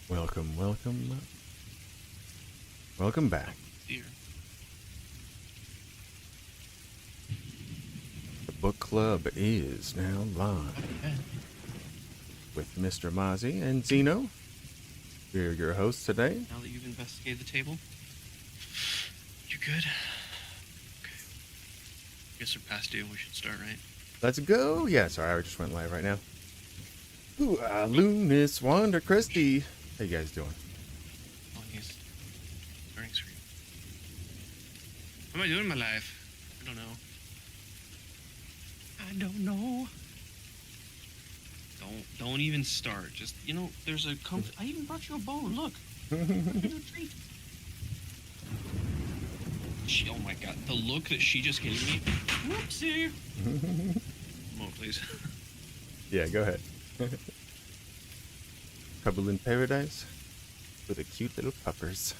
Welcome, welcome, welcome back. Dear. The book club is now live Yeah. with Mr. Mozzie and Xeno. We're your hosts today. Now that you've investigated the table, you good? Okay. Guess we're past due. We should start, right? Let's go. Yeah, sorry, I just went live right now. Ooh, Lunis, Wanda, Christy. How you guys doing? Oh, he's starting screen. What am I doing in my life? I don't know. Don't even start. Just, there's a I even brought you a bowl. Look. Little treat. Oh my god, the look that she just gave me. Whoopsie. More, please. Yeah, go ahead. Trouble in Paradise with the cute little puppers.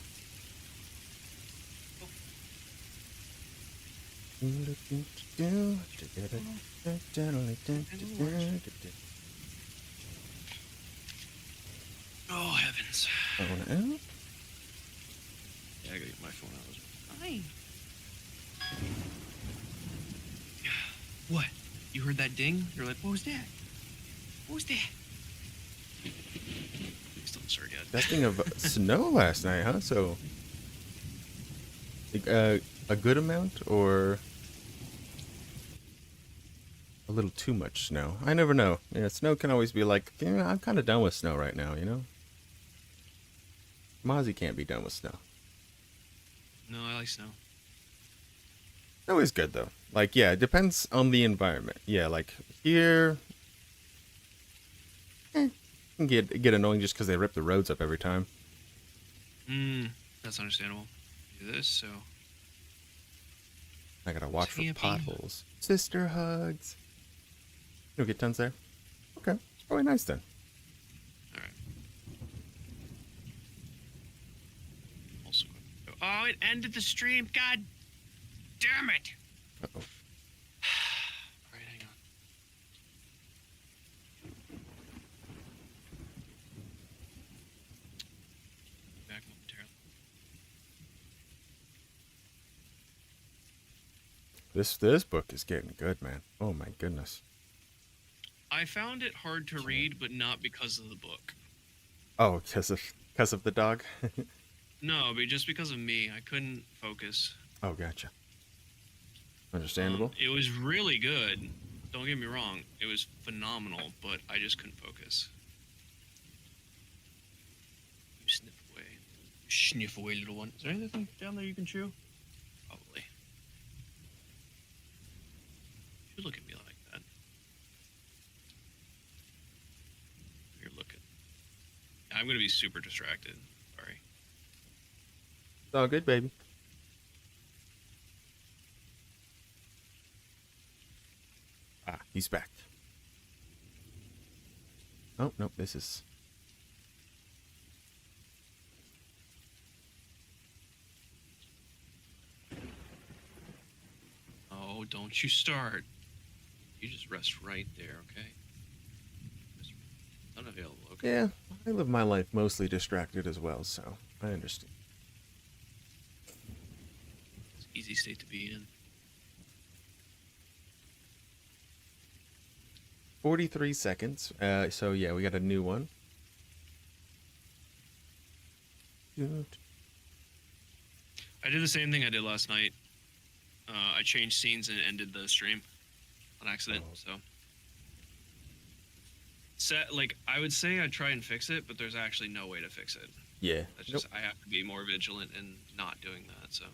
Oh, heavens. Phone out. Yeah, I gotta get my phone out. Fine. What? You heard that ding? You're like, what was that? What was that? Still didn't start yet. Dusting of snow last night, huh? So, a good amount or a little too much snow? I never know. Yeah, snow can always be like, I'm kind of done with snow right now, you know? Mozzie can't be done with snow. No, I like snow. Snow is good, though. Like, yeah, it depends on the environment. Yeah, like, here, it can get annoying just because they rip the roads up every time. That's understandable. Do this, so... I gotta watch for Happy. potholes. Sister hugs. You'll get tons there? Okay, it's probably nice then. Alright. Also, oh, it ended the stream. God damn it. Uh-oh. Alright, hang on. Back momentarily. This book is getting good, man. Oh my goodness. I found it hard to read, but not because of the book. Oh, because of the dog? No, but just because of me. I couldn't focus. Oh, gotcha. Understandable. It was really good. Don't get me wrong. It was phenomenal, but I just couldn't focus. You sniff away. Sniff away, little one. Is there anything down there you can chew? Probably. You look at me like that. You're looking. I'm going to be super distracted. Sorry. It's all good, baby. Ah, he's back. Oh, nope, this is... Oh, don't you start. You just rest right there, okay? Unavailable, okay? Yeah, I live my life mostly distracted as well, so I understand. It's an easy state to be in. 43 seconds. So yeah, we got a new one. Good. I did the same thing I did last night. I changed scenes and ended the stream on accident, so. I would say I'd try and fix it, but there's actually no way to fix it. Yeah. That's just, I have to be more vigilant in not doing that, so.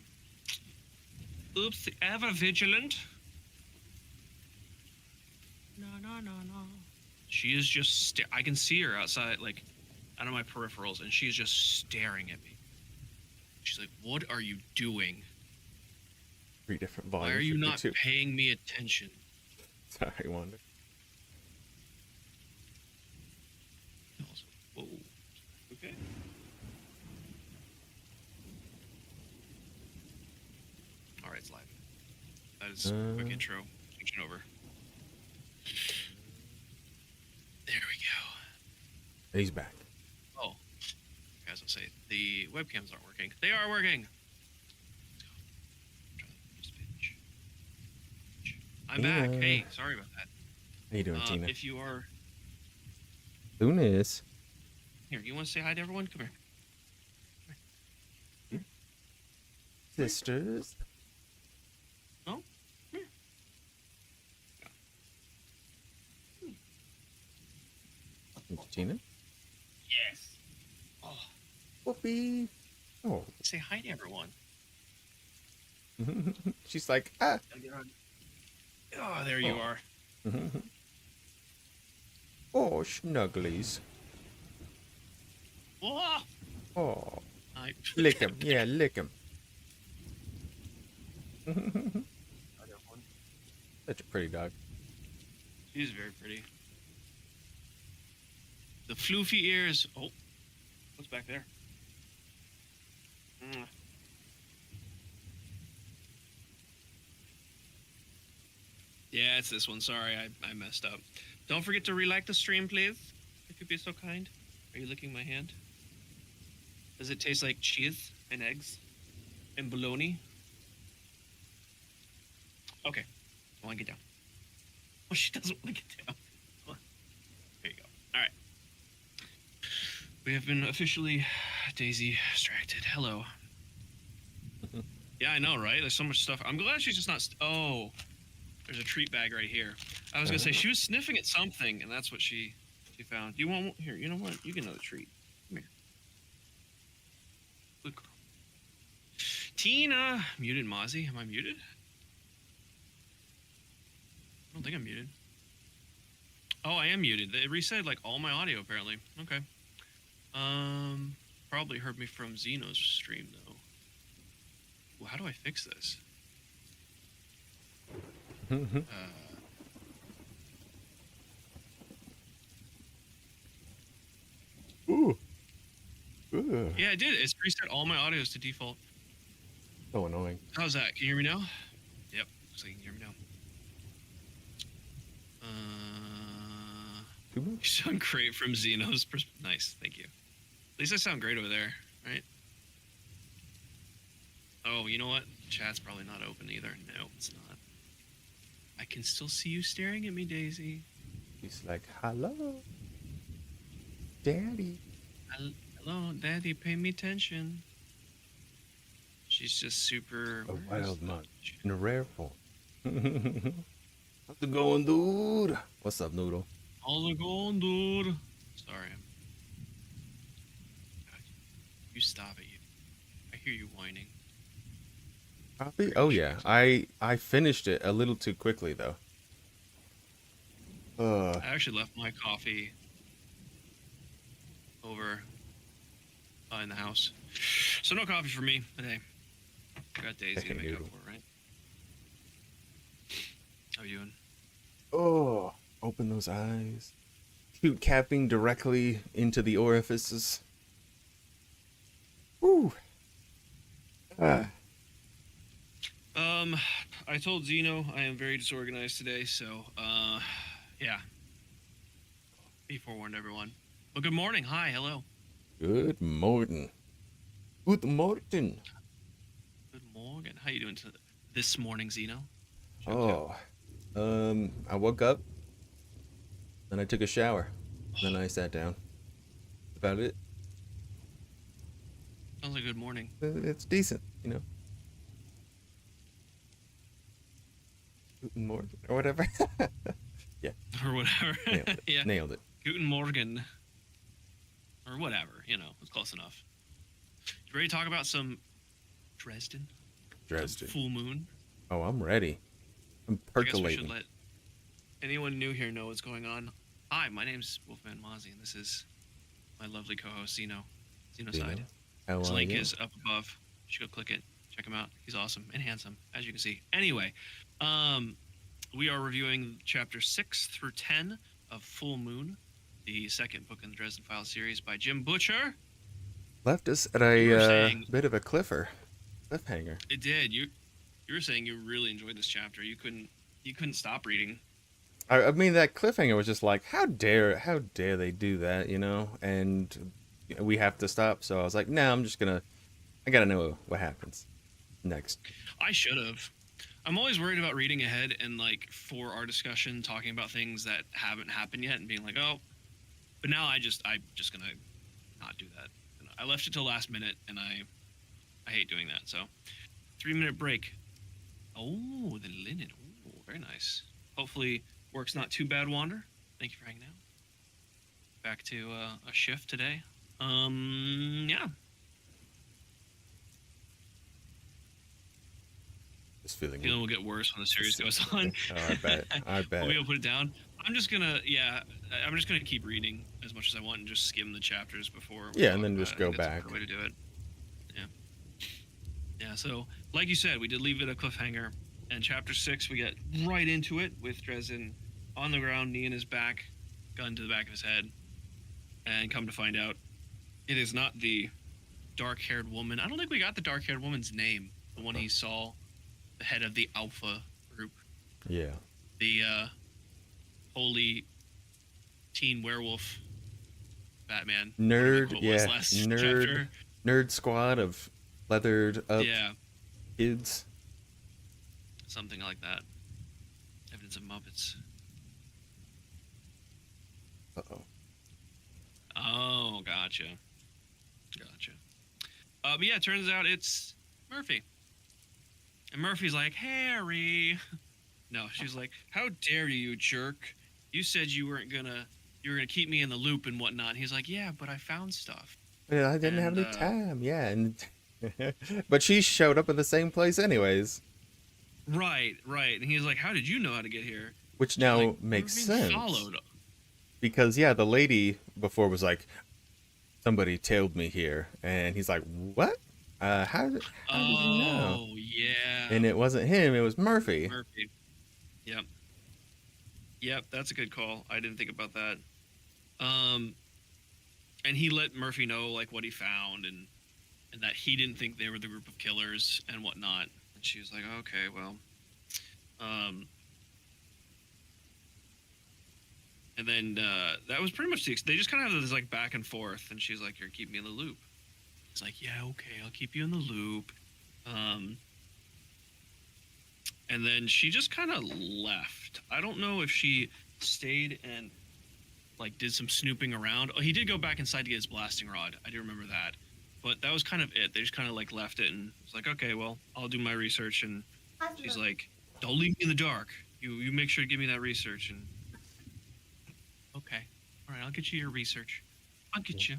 Oops, ever vigilant. No. She is just, I can see her outside, like, out of my peripherals, and she's just staring at me. She's like, what are you doing? 3 different volumes. Why are you not 52. paying me attention? Sorry, Wanda. Whoa. Okay. Alright, it's live. That is a quick intro. Switching over. There we go. He's back. Oh. the webcams aren't working. They are working. I'm back. Hey, sorry about that. How you doing, Tina? If you are Lunis. here, you want to say hi to everyone? Come here. Sisters. No? Come here. Tina? Yes. Oh, Whoopee. Oh. say hi to everyone. She's like, ah. Oh, there you are. Oh, snugglies. Whoa! Oh. I Lick him. Yeah, lick him. Such a pretty dog. She's very pretty. The floofy ears. Oh, what's back there? Yeah, it's this one. Sorry, I messed up. Don't forget to re-like the stream, please. If you'd be so kind. Are you licking my hand? Does it taste like cheese and eggs and bologna? Okay. I want to get down. Oh, she doesn't want to get down. There you go. All right. We have been officially Daisy distracted. Hello. Yeah, I know, right? There's so much stuff. I'm glad she's just not... Oh, there's a treat bag right here. I was going to say, she was sniffing at something, and that's what she found. You want... Here, you know what? You get another treat. Come here. Good girl. Tina! Muted Mozzie. Am I muted? I don't think I'm muted. Oh, I am muted. It reset, like, all my audio, apparently. Okay. Probably heard me from Xeno's stream, though. Well, how do I fix this? Ooh. Ooh. Yeah, I did. It's reset all my audios to default. So annoying. How's that? Can you hear me now? Yep. Looks like you can hear me now. Too You much? sound great from Xeno's Nice. Thank you. At least I sound great over there, right? Oh, you know what? Chat's probably not open either. No, it's not. I can still see you staring at me, Daisy. He's like, hello, Daddy. Hello, Daddy, pay me attention. She's just super... A wild munch in a rare form. How's it going, dude? What's up, Noodle? How's it going, dude? Sorry. You stop it. I hear you whining. Copy? Oh yeah, I finished it a little too quickly though. I actually left my coffee over in the house, so no coffee for me today. I got Daisy to make up for it, right? How you doing? Oh, open those eyes. Cute capping directly into the orifices. Woo. I told Xeno I am very disorganized today, so, yeah. Be forewarned, everyone. Well, good morning. Hi, hello. Good morning. Good morning. Good morning. How you doing this morning, Xeno? Oh, I woke up, then I took a shower, then I sat down. About it. Sounds like a good morning. It's decent, you know. Guten Morgen, or whatever. Yeah. Or whatever. Nailed it. Yeah. Nailed it. Guten Morgen. Or whatever, you know, it's close enough. You ready to talk about Dresden? Dresden. Full moon? Oh, I'm ready. I'm I guess we percolating. should let anyone new here know what's going on. Hi, my name's Wolfman Mozzie, and this is my lovely co-host, Xeno. Xenocide. How His are link you? is up above. You should go click it. Check him out. He's awesome and handsome, as you can see. Anyway, we are reviewing chapter 6 through 10 of Full Moon, the second book in the Dresden Files series by Jim Butcher. Left us at You were a saying- bit of a cliffhanger. It did. You were saying you really enjoyed this chapter. You couldn't stop reading. I mean, that cliffhanger was just like, how dare they do that, you know? And we have to stop. So I was like, nah, I gotta know what happens next. I should have. I'm always worried about reading ahead and like for our discussion talking about things that haven't happened yet and being like, oh, but now I'm just gonna not do that. And I left it till last minute and I hate doing that. So 3-minute break. Oh, the linen. Oh, very nice. Hopefully work's not too bad, Wander. Thank you for hanging out. Back to a shift today. Yeah. This feeling will get worse when the series goes on. Oh, I bet. I bet. We'll be able to put it down. I'm just gonna keep reading as much as I want and just skim the chapters before. Yeah, and then just go back. That's a way to do it. Yeah. Yeah. So, like you said, we did leave it a cliffhanger, and chapter 6, we get right into it with Dresden on the ground, knee in his back, gun to the back of his head, and come to find out, it is not the dark-haired woman. I don't think we got the dark-haired woman's name. The one he saw. The head of the Alpha group. Yeah. The holy teen werewolf Batman. Nerd, yeah. Chapter. Nerd squad of leathered up kids. Something like that. Evidence of Muppets. Uh-oh. Oh, gotcha. But yeah, it turns out it's Murphy. And Murphy's like, Harry. No, she's like, how dare you, jerk? You said you were gonna keep me in the loop and whatnot. And he's like, yeah, but I found stuff. Yeah, I didn't have any time. Yeah, and but she showed up at the same place anyways. Right. And he's like, how did you know how to get here? Which now makes sense. Followed. Because yeah, the lady before was like, somebody tailed me here, and he's like, what? How did you know? Oh, yeah. And it wasn't him, it was Murphy. Yep, that's a good call. I didn't think about that. And he let Murphy know like what he found and that he didn't think they were the group of killers and whatnot. And she was like, okay, well. And then that was pretty much they just kind of have this like back and forth, and she's like, you're keeping me in the loop. He's like, yeah, okay, I'll keep you in the loop. And then she just kind of left. I don't know if she stayed and like did some snooping around. Oh, he did go back inside to get his blasting rod. I do remember that. But that was kind of it. They just kind of like left it and was like, okay, well, I'll do my research. And she's like, don't leave me in the dark. You make sure to give me that research. And okay, all right, I'll get you your research. I'll get you.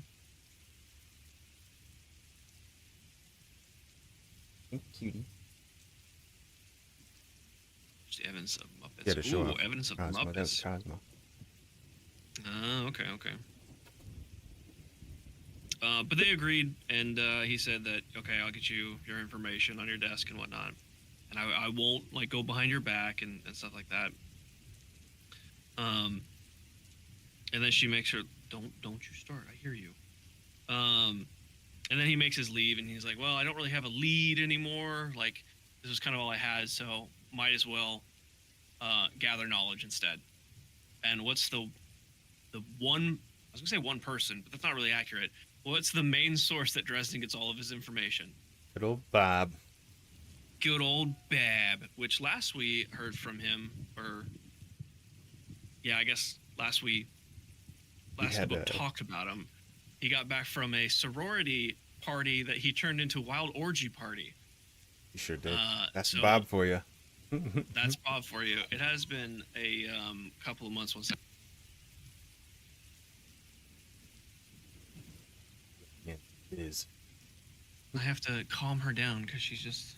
Cutie. Just evidence of Muppets. Yeah, to show off. Evidence of Cosmo, Muppets. that was Cosmo. Okay. But they agreed, and he said that, okay, I'll get you your information on your desk and whatnot, and I won't like go behind your back and stuff like that. And then she makes her, don't you start. I hear you. And then he makes his leave, and he's like, well, I don't really have a lead anymore. Like, this was kind of all I had, so might as well gather knowledge instead. And what's the one... I was going to say one person, but that's not really accurate. What's the main source that Dresden gets all of his information? Good old Bob. Good old Bab, which last we heard from him, or... Yeah, I guess last the book talked about him. He got back from a sorority party that he turned into a wild orgy party. You sure did. That's so, Bob for you. That's Bob for you. It has been a couple of months. Yeah, it is. I have to calm her down because she's just...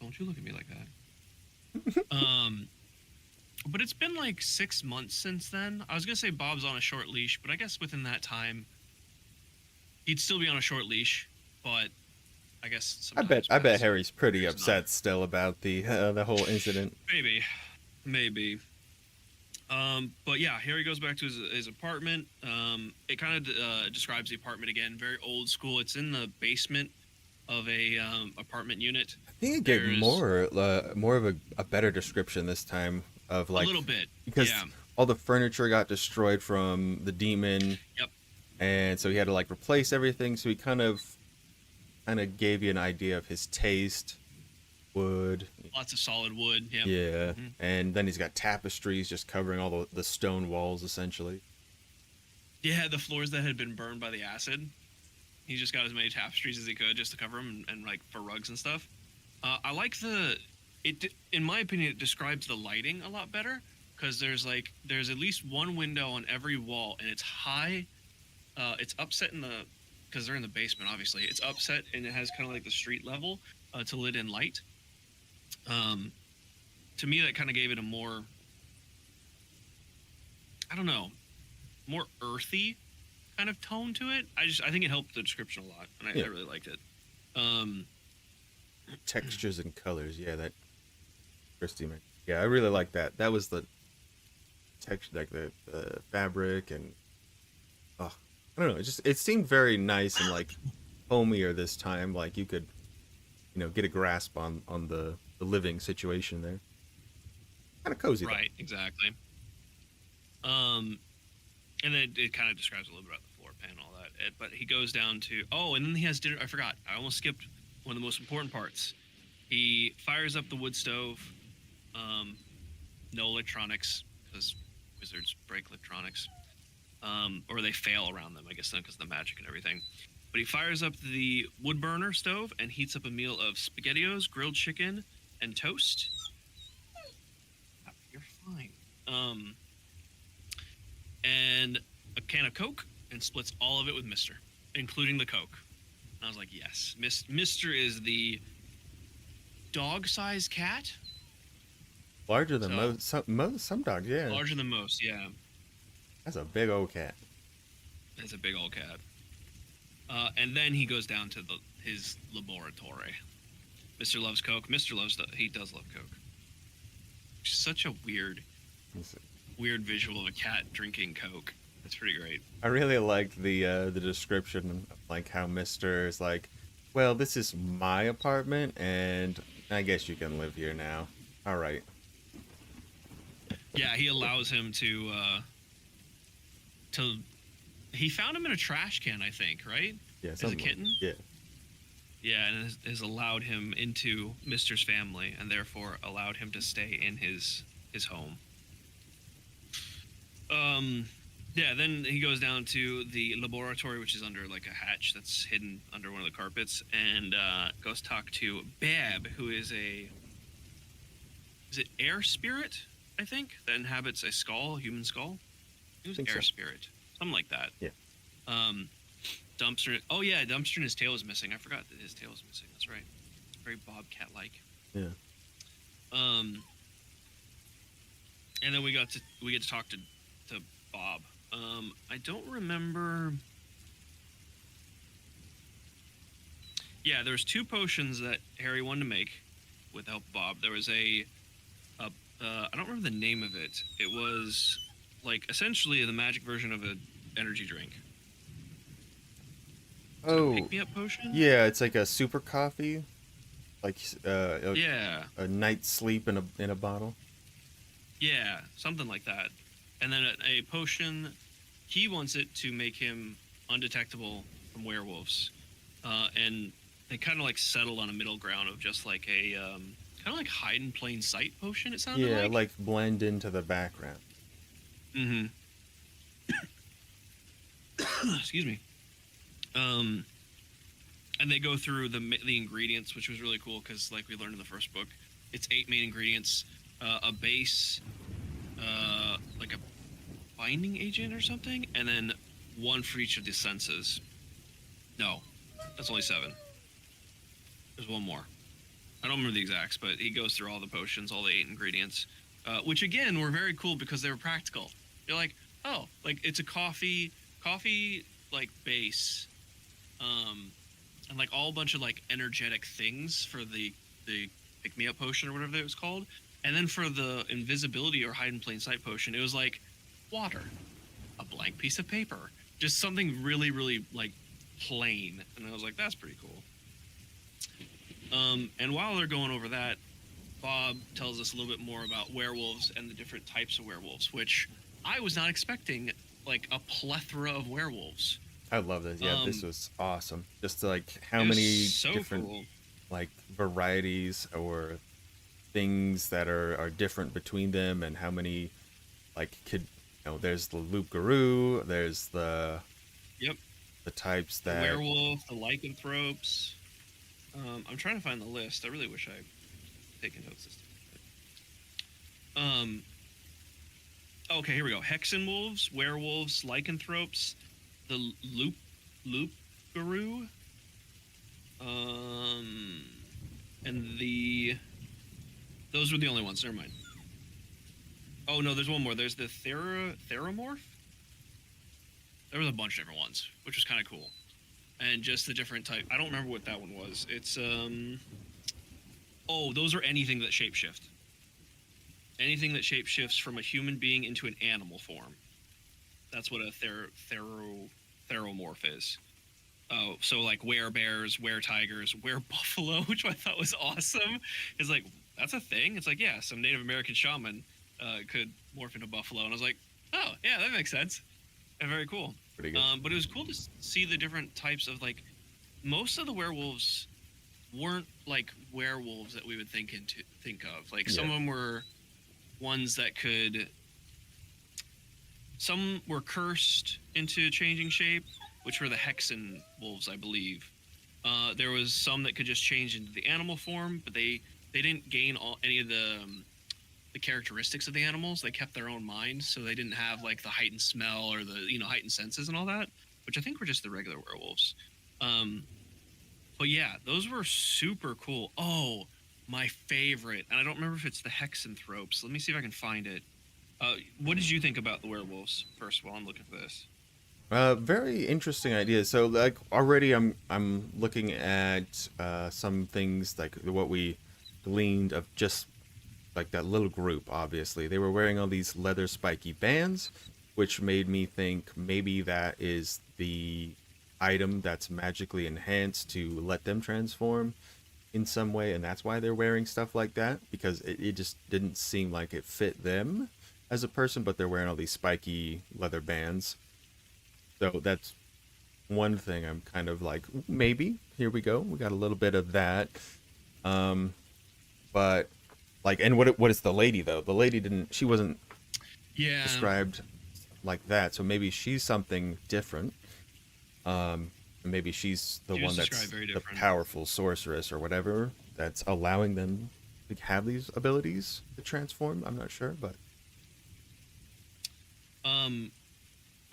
Don't you look at me like that. But it's been like 6 months since then. I was going to say Bob's on a short leash, but I guess within that time, he'd still be on a short leash, but I guess... I bet Harry's pretty upset still about the whole incident. Maybe. But yeah, Harry goes back to his apartment. It kind of describes the apartment again, very old school. It's in the basement of a apartment unit. I think it gave more of a better description this time of like a little bit because all the furniture got destroyed from the demon. Yep. and so he had to like replace everything. So he kind of gave you an idea of his taste. Wood, Lots of solid wood. Yep. yeah, Hmm. and then he's got tapestries just covering all the stone walls essentially. Yeah, the floors that had been burned by the acid. He just got as many tapestries as he could just to cover them and like for rugs and stuff. I like in my opinion, it describes the lighting a lot better because there's at least one window on every wall and it's high. It's upset because they're in the basement, obviously. It's upset and it has kind of like the street level to lit in light. Um, to me, that kind of gave it a more, I don't know, more earthy kind of tone to it. I think it helped the description a lot, and Yeah, I really liked it. Um, textures and colors. Yeah, that Christy mentioned. Yeah, I really like that. That was the texture, like the fabric, and oh, I don't know. It seemed very nice and like homier this time. Like you could, get a grasp on the living situation there. Kind of cozy though. right, exactly. Um, and then it kind of describes a little bit about the floor pan and all that. But he goes down to and then he has dinner. I forgot. I almost skipped one of the most important parts. He fires up the wood stove. No electronics because wizards break electronics, or they fail around them. I guess because of the magic and everything. But he fires up the wood burner stove and heats up a meal of SpaghettiOs, grilled chicken, and toast. You're fine. And a can of Coke and splits all of it with Mister, including the Coke. And I was like, yes, Mister is the dog-sized cat. Larger than So some dogs. Yeah, larger than most, yeah. that's a big old cat. It's a big old cat. And then he goes down to his laboratory. Mister loves Coke. He does love Coke. Such a weird visual of a cat drinking Coke. That's pretty great. I really liked the description, like how Mister is like, well, this is my apartment, and I guess you can live here now. All right. Yeah, he allows him to. He found him in a trash can, I think, right? Yeah, As a something like- kitten. yeah. Yeah, and has allowed him into Mister's family, and therefore allowed him to stay in his home. Yeah, then he goes down to the laboratory, which is under like a hatch that's hidden under one of the carpets, and goes talk to Bab, who is is it air spirit, I think, that inhabits a human skull? It was Think air so. spirit, something like that. Yeah. Dumpster. Oh yeah, Dumpster and his tail is missing. I forgot that his tail is missing. That's right. Very bobcat-like. Yeah. And then we get to talk to Bob. I don't remember. Yeah, there was 2 potions that Harry wanted to make with the help of Bob. There was I don't remember the name of it. It was like essentially the magic version of an energy drink. Oh, Pick me up potion. yeah. It's like a super coffee, like Yeah. a night's sleep in a bottle. Yeah, something like that. And then a potion, he wants it to make him undetectable from werewolves. And they kind of like settled on a middle ground of just like a kind of like hide in plain sight potion. It sounded Yeah, like. like blend into the background. Mm-hmm. Excuse me. And they go through the ingredients, which was really cool because, like we learned in the first book, it's 8 main ingredients: a base, like a binding agent or something, and then 1 for each of the senses. No, that's only 7. There's 1 more. I don't remember the exacts, but he goes through all the potions, all the 8 ingredients, which again were very cool because they were practical. You're like, oh, like it's a coffee like base, and like all a bunch of like energetic things for the pick me up potion or whatever it was called, and then for the invisibility or hide in plain sight potion, it was like water, a blank piece of paper, just something really really like plain, and I was like, that's pretty cool. And while they're going over that, Bob tells us a little bit more about werewolves and the different types of werewolves, which I was not expecting, like a plethora of werewolves. I love this. Yeah, this Um, was awesome. Just like how it was many so different cool. like varieties or things that are different between them, and how many like could there's the loup garou, there's Yep, the types the that werewolf, the lycanthropes. I'm trying to find the list. I really wish I'd taken notes this time. Okay, here we go. Hexen wolves, werewolves, lycanthropes, the loop guru, um, and the those were the only ones. Never mind. Oh no, there's one more. There's the theramorph. There was a bunch of different ones, which was kind of cool, and just the different type. I don't remember what that one was. It's oh, those are anything that shapeshift. Anything that shapeshifts from a human being into an animal form. That's what a theromorph is. Oh, so like bears, tigers, buffalo, which I thought was awesome. Is like that's a thing. It's like yeah, some Native American shaman could morph into buffalo, and I was like, oh yeah, that makes sense. And very cool. pretty good. But it was cool to see the different types of like most of the werewolves weren't like werewolves that we would think of. Like some Yeah. of them were ones that could. Some were cursed into changing shape, which were the Hexen wolves, I believe. There was some that could just change into the animal form, but they didn't gain any of the characteristics of the animals. They kept their own mind, so they didn't have like the heightened smell or the heightened senses and all that, which I think were just the regular werewolves. Um, but yeah, those were super cool. Oh, my favorite, and I don't remember if it's the Hexanthropes. Let me see if I can find it. What did you think about the werewolves first while I'm looking for this? Very interesting idea. So like already I'm looking at some things like what we gleaned of just like that little group. Obviously they were wearing all these leather spiky bands, which made me think maybe that is the item that's magically enhanced to let them transform in some way, and that's why they're wearing stuff like that, because it just didn't seem like it fit them as a person, but they're wearing all these spiky leather bands. So that's one thing I'm kind of like, maybe here we go. We got a little bit of that. Um, but like, and what is the lady though? The lady didn't. She wasn't Yeah, described like that. So maybe she's something different. And maybe she's the she was one that's described very the different. powerful sorceress or whatever that's allowing them to have these abilities to transform. I'm not sure, but Um,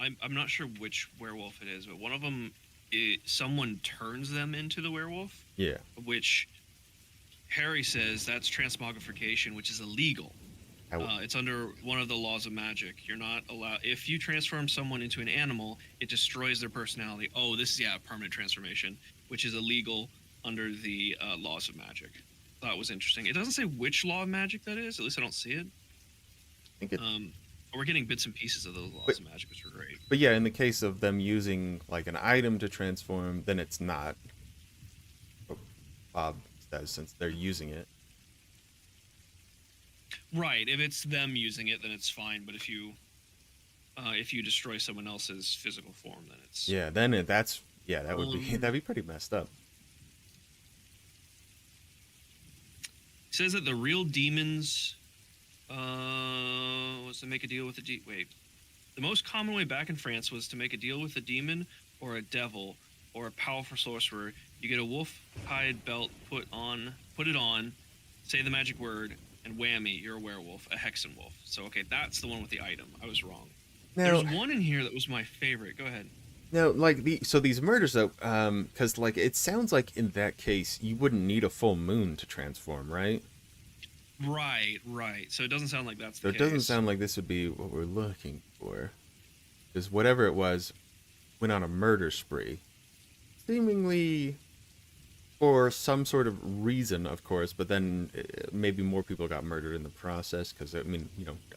I'm not sure which werewolf it is, but one of them, someone turns them into the werewolf, yeah. which Harry says that's transmogrification, which is illegal. I, It's under one of the laws of magic. You're not allowed. If you transform someone into an animal, it destroys their personality. Oh, this is permanent transformation, which is illegal under the laws of magic. Thought was interesting. It doesn't say which law of magic that is. At least I don't see it. think it. But we're getting bits and pieces of those But laws of magic, which are great. But yeah, in the case of them using like an item to transform, then it's not what Bob says, since they're using it. Right. If it's them using it, then it's fine. But if you destroy someone else's physical form, then it's Yeah, then that's yeah, that would be Um, that'd be pretty messed up. It says that the real demons was to make a deal with wait. The most common way back in France was to make a deal with a demon or a devil or a powerful sorcerer. You get a wolf hide belt, put it on, say the magic word, and whammy, you're a werewolf, a hexen wolf. So okay, that's the one with the item. I was wrong. Now, There's one in here that was my favorite. Go ahead. now, like these murders though, because like it sounds like in that case you wouldn't need a full moon to transform, right? Right, right. So it doesn't sound like that's So the it doesn't case. sound like this would be what we're looking for, because whatever it was went on a murder spree, seemingly for some sort of reason, of course. But then maybe more people got murdered in the process, because I mean,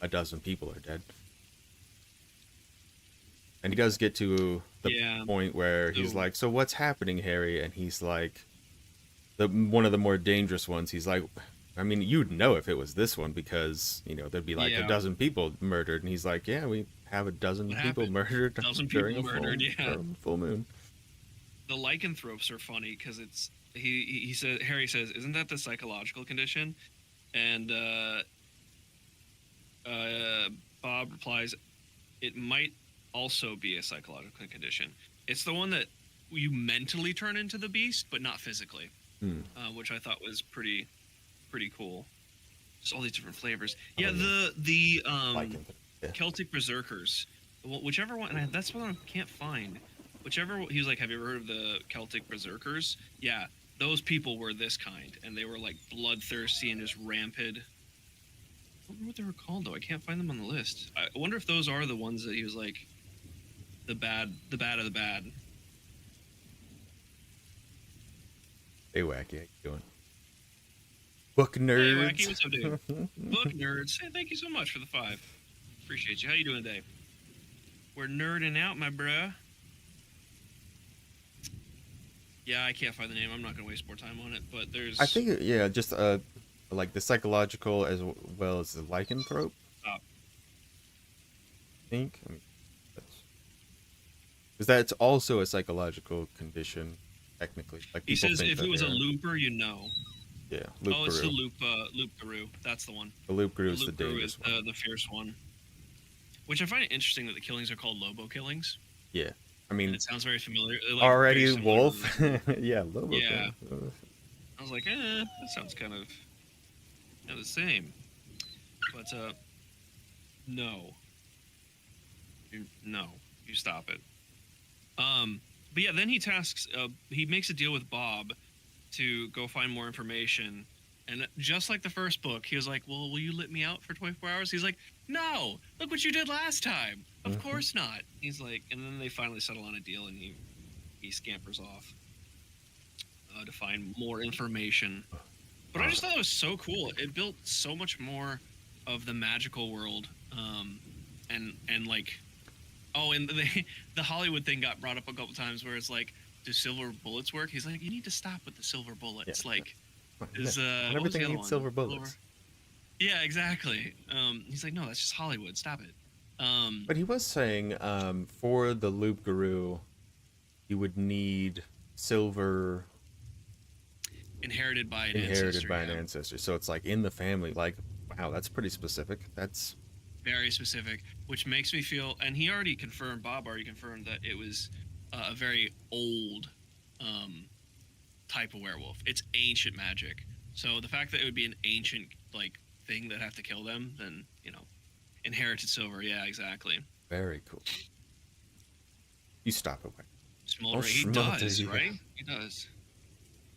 a dozen people are dead. And he does get to the Yeah. point where he's So like, "So what's happening, Harry?" And he's like, one of the more dangerous ones. He's like, I mean, you'd know if it was this one because, there'd be like a Yeah. dozen people murdered, and he's like, yeah, we have a dozen What people happened? murdered Dozen during people murdered. Yeah. full moon. The lycanthropes are funny because it's he said Harry says, "Isn't that the psychological condition?" And Bob replies, "It might also be a psychological condition. It's the one that you mentally turn into the beast, but not physically." Which I thought was pretty cool. Just all these different flavors. Yeah, the Yeah. Celtic berserkers, whichever one. And that's what I can't find. Whichever he was like, have you ever heard of the Celtic berserkers? Yeah, those people were this kind, and they were like bloodthirsty and just rampant. I don't remember what they were called though. I can't find them on the list. I wonder if those are the ones that he was like, the bad of the bad. Hey, Wacky, how you doing? Book nerds. Hey, Wacky, what's up, dude? Book nerds. Hey, thank you so much for the 5. Appreciate you. How you doing today? We're nerding out, my bruh. Yeah, I can't find the name. I'm not gonna waste more time on it. But there's. I think, yeah, just like the psychological as well as the lycanthrope. Stop. I think. Because that's also a psychological condition, technically. Like He says think if it was a looper, you know. Yeah, loop Oh, it's the loop guru. That's the one. The loop guru is the guru dangerous is one. the fierce one. Which I find it interesting that the killings are called Lobo killings. Yeah, I mean, And it sounds very familiar. Like, already very similar wolf. Yeah, Lobo. Yeah. Kill. I was like, that sounds kind of the same. But no, you stop it. But yeah, then he tasks. He makes a deal with Bob to go find more information. And just like the first book, he was like, "Well, will you let me out for 24 hours?" He's like, "No, look what you did last time. Of course not." He's like, and then they finally settle on a deal, and he scampers off to find more information. But I just thought it was so cool. It built so much more of the magical world, and like, and the Hollywood thing got brought up a couple times where it's like, do silver bullets work? He's like, you need to stop with the silver bullets. Yeah. Like, Everything needs silver bullets. Yeah, exactly. He's like, no, that's just Hollywood. Stop it. But he was saying, for the loop guru, you would need silver inherited by an ancestor. So it's like in the family. Like, wow, that's pretty specific. That's very specific, which makes me feel. And he already confirmed. Bob already confirmed that it was a very old type of werewolf. It's ancient magic. So the fact that it would be an ancient like thing that have to kill them, then inherited silver. Yeah, exactly. Very cool. You stop it. Smolder. He does, right? He does.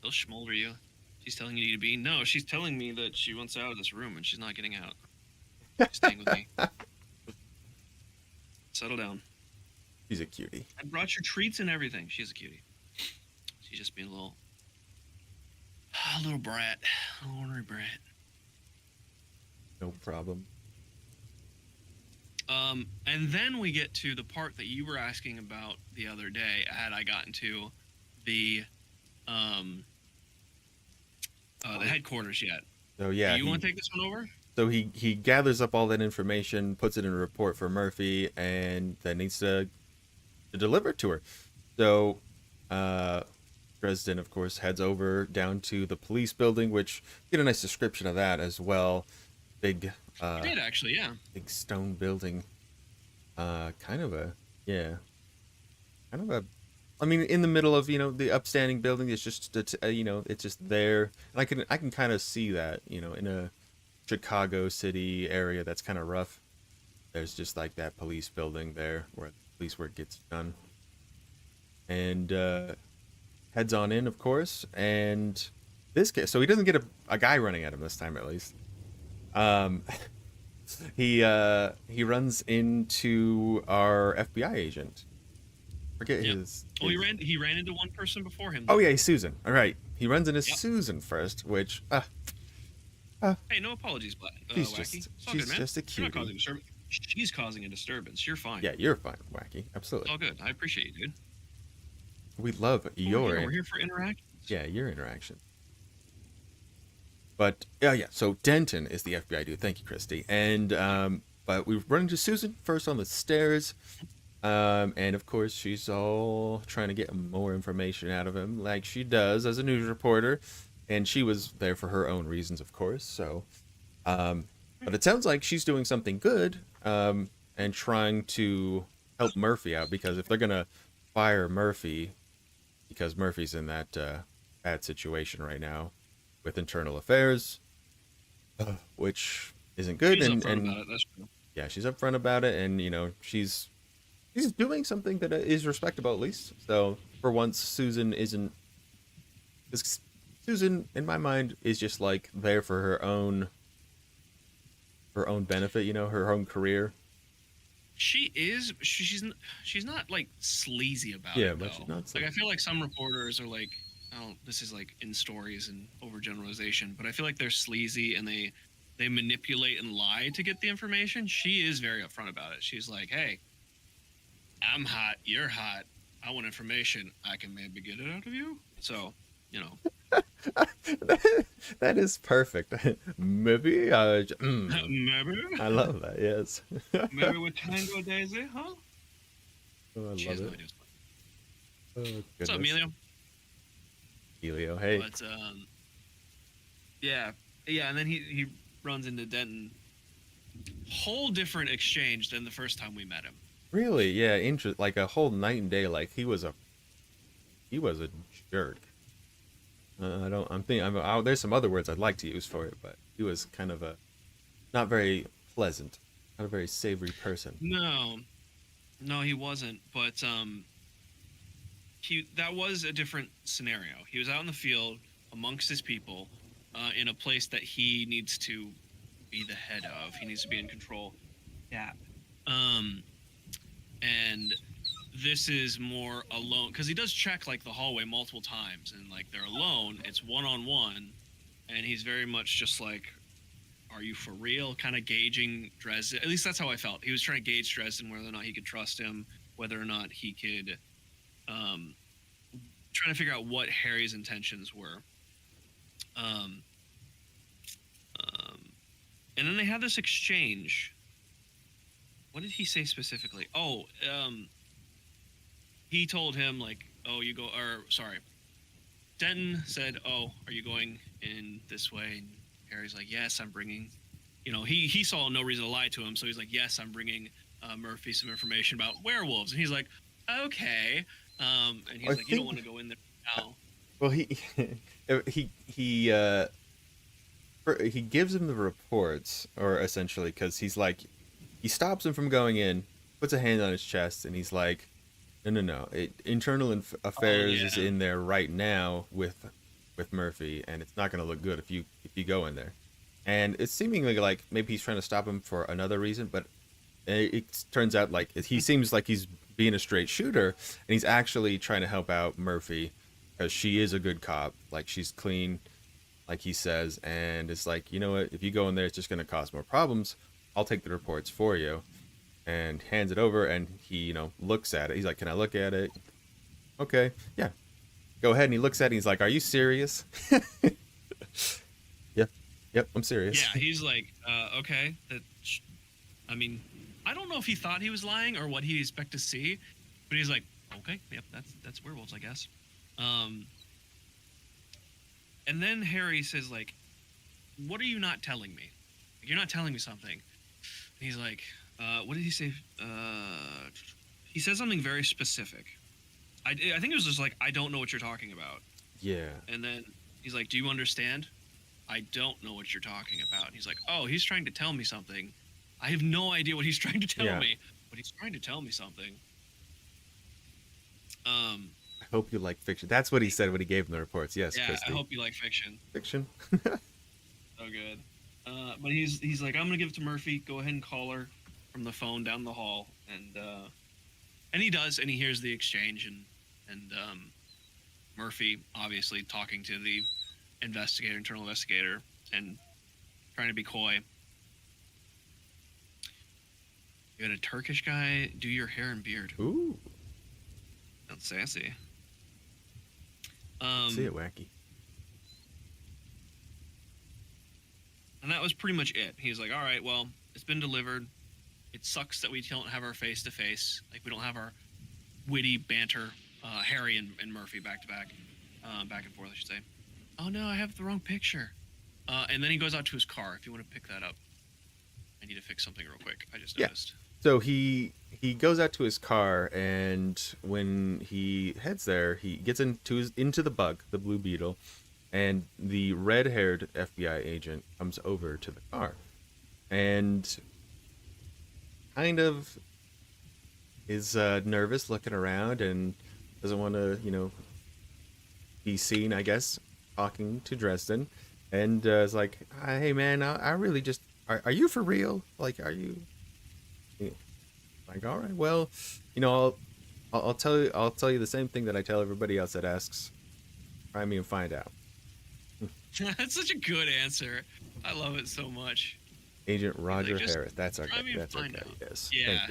He'll smolder you. She's telling you to be. No, she's telling me that she wants out of this room and she's not getting out. She's staying with me. Settle down. She's a cutie. I brought your treats and everything. She's a cutie. She's just being a little brat. A little ornery brat. No problem. And then we get to the part that you were asking about the other day. Had I gotten to the headquarters yet? So yeah, you want to take this one over? So he gathers up all that information, puts it in a report for Murphy, and then needs to deliver it to her. So Dresden, of course, heads over down to the police building, which get a nice description of that as well. Big. He did actually, yeah. Big stone building. Kind of a. I mean, in the middle of the upstanding building, it's just it's just there, and I can kind of see that in a Chicago city area that's kind of rough. There's just like that police building there where the police work gets done, and heads on in, of course. And this guy, so he doesn't get a guy running at him this time, at least. He runs into our FBI agent. Forget his. Oh, he ran into one person before him. Oh yeah, he's Susan. All right, he runs into Susan first, which. Hey, no apologies, she's Wacky. just a cutie. You're not causing a disturbance. She's causing a disturbance. You're fine. Yeah, you're fine, Wacky. Absolutely. It's all good. I appreciate you, dude. We love your. We're here for interaction. Yeah, your interaction. But yeah. So Denton is the FBI dude. Thank you, Christy. And but we run into Susan first on the stairs. And of course, she's all trying to get more information out of him, like she does as a news reporter. And she was there for her own reasons, of course. So, but it sounds like she's doing something good, and trying to help Murphy out, because if they're gonna fire Murphy, because Murphy's in that bad situation right now with internal affairs, which isn't good, He's and upfront about it. That's true. yeah, she's upfront about it, and she's doing something that is respectable, at least. So for once, Susan isn't. 'Cause Susan, in my mind, is just like there for her own benefit. Her own career. She is. She's not like sleazy about Yeah, it but though. she's not Like sleazy. I feel like some reporters are like, oh, this is like in stories and overgeneralization, but I feel like they're sleazy and they manipulate and lie to get the information. She is very upfront about it. She's like, hey, I'm hot, you're hot. I want information. I can maybe get it out of you. So, That is perfect. Maybe maybe, I love that. Yes. maybe with Tango Daisy, huh? Oh, I She love has no it. idea. Oh, What's up, goodness. Emilio? Elio, hey. But yeah, and then he runs into Denton. Whole different exchange than the first time we met him. Really? Yeah. Like a whole night and day. Like he was a jerk. I don't. I'm thinking. There's some other words I'd like to use for it, but he was kind of a not very pleasant, not a very savory person. No, he wasn't. But that was a different scenario. He was out in the field amongst his people, in a place that he needs to be the head of. He needs to be in control. Yeah. And this is more alone, because he does check like the hallway multiple times, and like they're alone. It's one-on-one, and he's very much just like, are you for real? Kind of gauging Dresden. At least that's how I felt. He was trying to gauge Dresden, whether or not he could trust him, whether or not he could, trying to figure out what Harry's intentions were. And then they had this exchange. What did he say specifically? Oh, he told him like, oh, you go, or sorry, Denton said, oh, are you going in this way? And Harry's like, yes, I'm bringing, he saw no reason to lie to him. So he's like, yes, I'm bringing Murphy some information about werewolves. And he's like, okay. And he's like, you don't want to go in there now. Well, he gives him the reports, or essentially, because he's like, he stops him from going in, puts a hand on his chest, and he's like, no. Internal affairs is in there right now with Murphy, and it's not going to look good if you go in there. And it's seemingly like maybe he's trying to stop him for another reason, but it turns out like he seems like he's being a straight shooter, and he's actually trying to help out Murphy because she is a good cop, like she's clean, like he says, and it's like, you know what, if you go in there, it's just going to cause more problems. I'll take the reports for you. And hands it over, and he, looks at it. He's like, can I look at it? Okay, yeah. Go ahead. And he looks at it, and he's like, are you serious? Yep, I'm serious. Yeah, he's like, okay. I mean, I don't know if he thought he was lying or what he expected to see, but he's like, okay, yep, that's werewolves, I guess. And then Harry says, like, what are you not telling me? Like, you're not telling me something. And he's like, what did he say? He said something very specific. I think it was just like, I don't know what you're talking about. Yeah. And then he's like, do you understand? I don't know what you're talking about. And he's like, oh, he's trying to tell me something. I have no idea what he's trying to tell me, but he's trying to tell me something. I hope you like fiction. That's what he said when he gave him the reports. Yes, yeah, Christy. I hope you like fiction. Fiction. So good. But he's like, I'm gonna give it to Murphy. Go ahead and call her from the phone down the hall, and he does, and he hears the exchange, and Murphy obviously talking to the internal investigator, and trying to be coy. You had a Turkish guy do your hair and beard. Ooh. That's sassy. See it, wacky. And that was pretty much it. He's like, all right, well, it's been delivered. It sucks that we don't have our face to face. Like, we don't have our witty banter, Harry and Murphy back to back, back and forth, I should say. Oh no, I have the wrong picture. And then he goes out to his car. If you want to pick that up, I need to fix something real quick. I just noticed. So he goes out to his car, and when he heads there, he gets into the bug, the Blue Beetle, and the red-haired FBI agent comes over to the car, and kind of is nervous, looking around, and doesn't want to, be seen, I guess, talking to Dresden, and is like, "Hey, man, I really just are you for real? Like, are you?" Like, all right, well, I'll tell you the same thing that I tell everybody else that asks. Try me and find out. That's such a good answer. I love it so much. Agent Roger Harris. That's our guy. That's our guy. Yes. Yeah.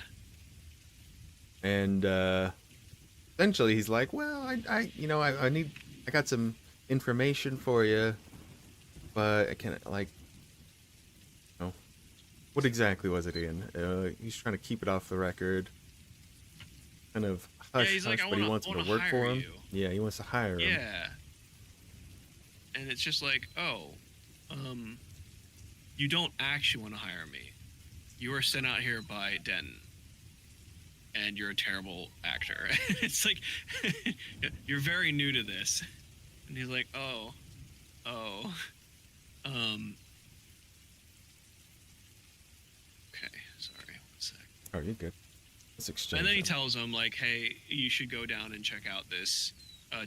And eventually he's like, well, I got some information for you, but I can't, like, what exactly was it, Ian? He's trying to keep it off the record. Kind of hush, like, but he wants him to work for him. You. Yeah, he wants to hire him. Yeah. And it's just like, you don't actually want to hire me. You were sent out here by Denton. And you're a terrible actor. It's like, you're very new to this. And he's like, okay, sorry, 1 sec. Oh, you're good. Let's exchange. And then he tells him, like, hey, you should go down and check out this,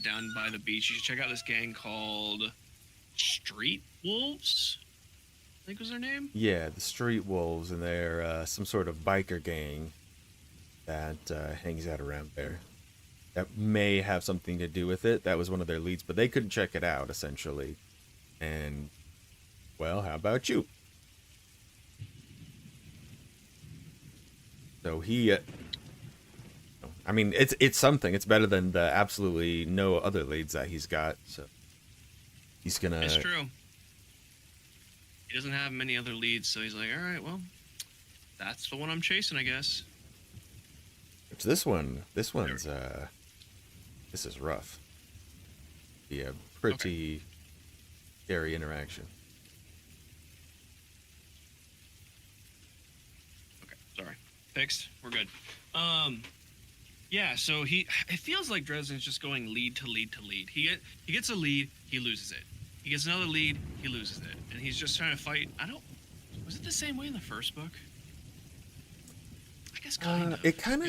down by the beach, you should check out this gang called Street Wolves, I think was their name? Yeah, the Street Wolves, and they're some sort of biker gang that hangs out around there. That may have something to do with it. That was one of their leads, but they couldn't check it out, essentially. And, well, how about you? So he, I mean, it's something. It's better than the absolutely no other leads that he's got. So he's gonna. It's true. He doesn't have many other leads, so he's like, all right, well, that's the one I'm chasing, I guess. It's this one. This one's this is rough. Yeah, pretty scary interaction. Okay, sorry. Fixed. We're good. Yeah, so it feels like Dresden's just going lead to lead to lead. He gets a lead, he loses it. He gets another lead, he loses it. And he's just trying to fight. Was it the same way in the first book? I guess kind of. It kind of,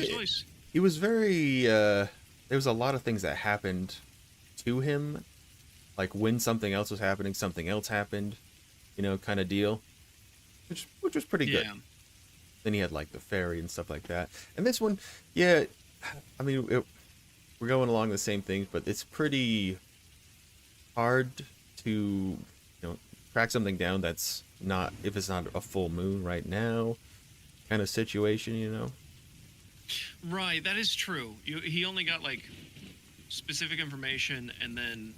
he was very, there was a lot of things that happened to him. Like when something else was happening, something else happened, kind of deal. Which was pretty good. Then he had like the ferry and stuff like that. And this one, yeah, I mean, we're going along the same things, but it's pretty hard to, track something down that's not, if it's not a full moon right now kind of situation, Right, that is true. He only got like specific information, and then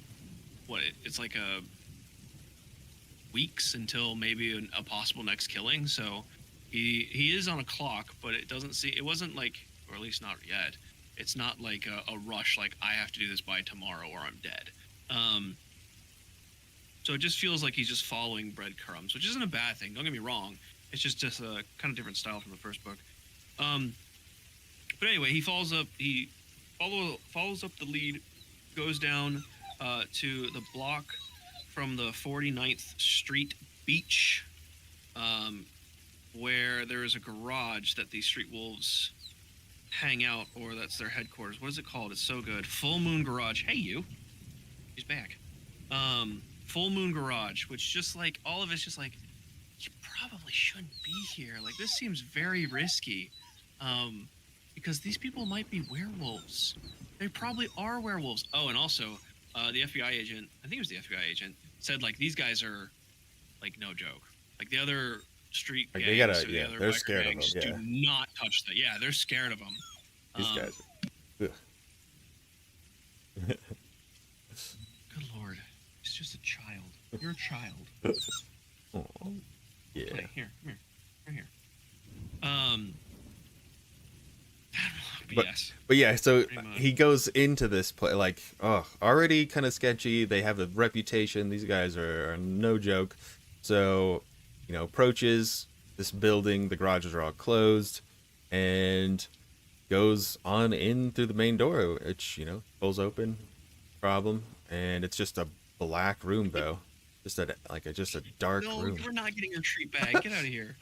it's like weeks until maybe a possible next killing. So he is on a clock, but it wasn't like, or at least not yet. It's not like a rush, like I have to do this by tomorrow or I'm dead. So it just feels like he's just following breadcrumbs, which isn't a bad thing. Don't get me wrong. It's just a kind of different style from the first book. But anyway, he follows up the lead, goes down to the block from the 49th Street Beach, where there is a garage that the Street Wolves hang out, or that's their headquarters. What is it called? It's so good. Full Moon Garage. Hey, you. He's back. Full Moon Garage, which just like, all of it's just like, you probably shouldn't be here. Like, this seems very risky. Because these people might be werewolves. They probably are werewolves. Oh, and also, the FBI agent, I think it was the FBI agent, said, like, these guys are, like, no joke. Like, the other street gangs, they gotta, the other they're scared of them. Yeah. Do not touch that. Yeah, they're scared of them. These guys. Ugh. Good Lord. He's just a child. You're a child. Yeah. Play. Here, right here. Um, But yes, but yeah, so pretty much. he goes into this play like, oh, already kind of sketchy. They have a reputation. These guys are no joke. So, approaches this building. The garages are all closed, and goes on in through the main door, which pulls open. Problem, and it's just a black room though, just a dark No, room. we're not getting your treat bag. Get out of here.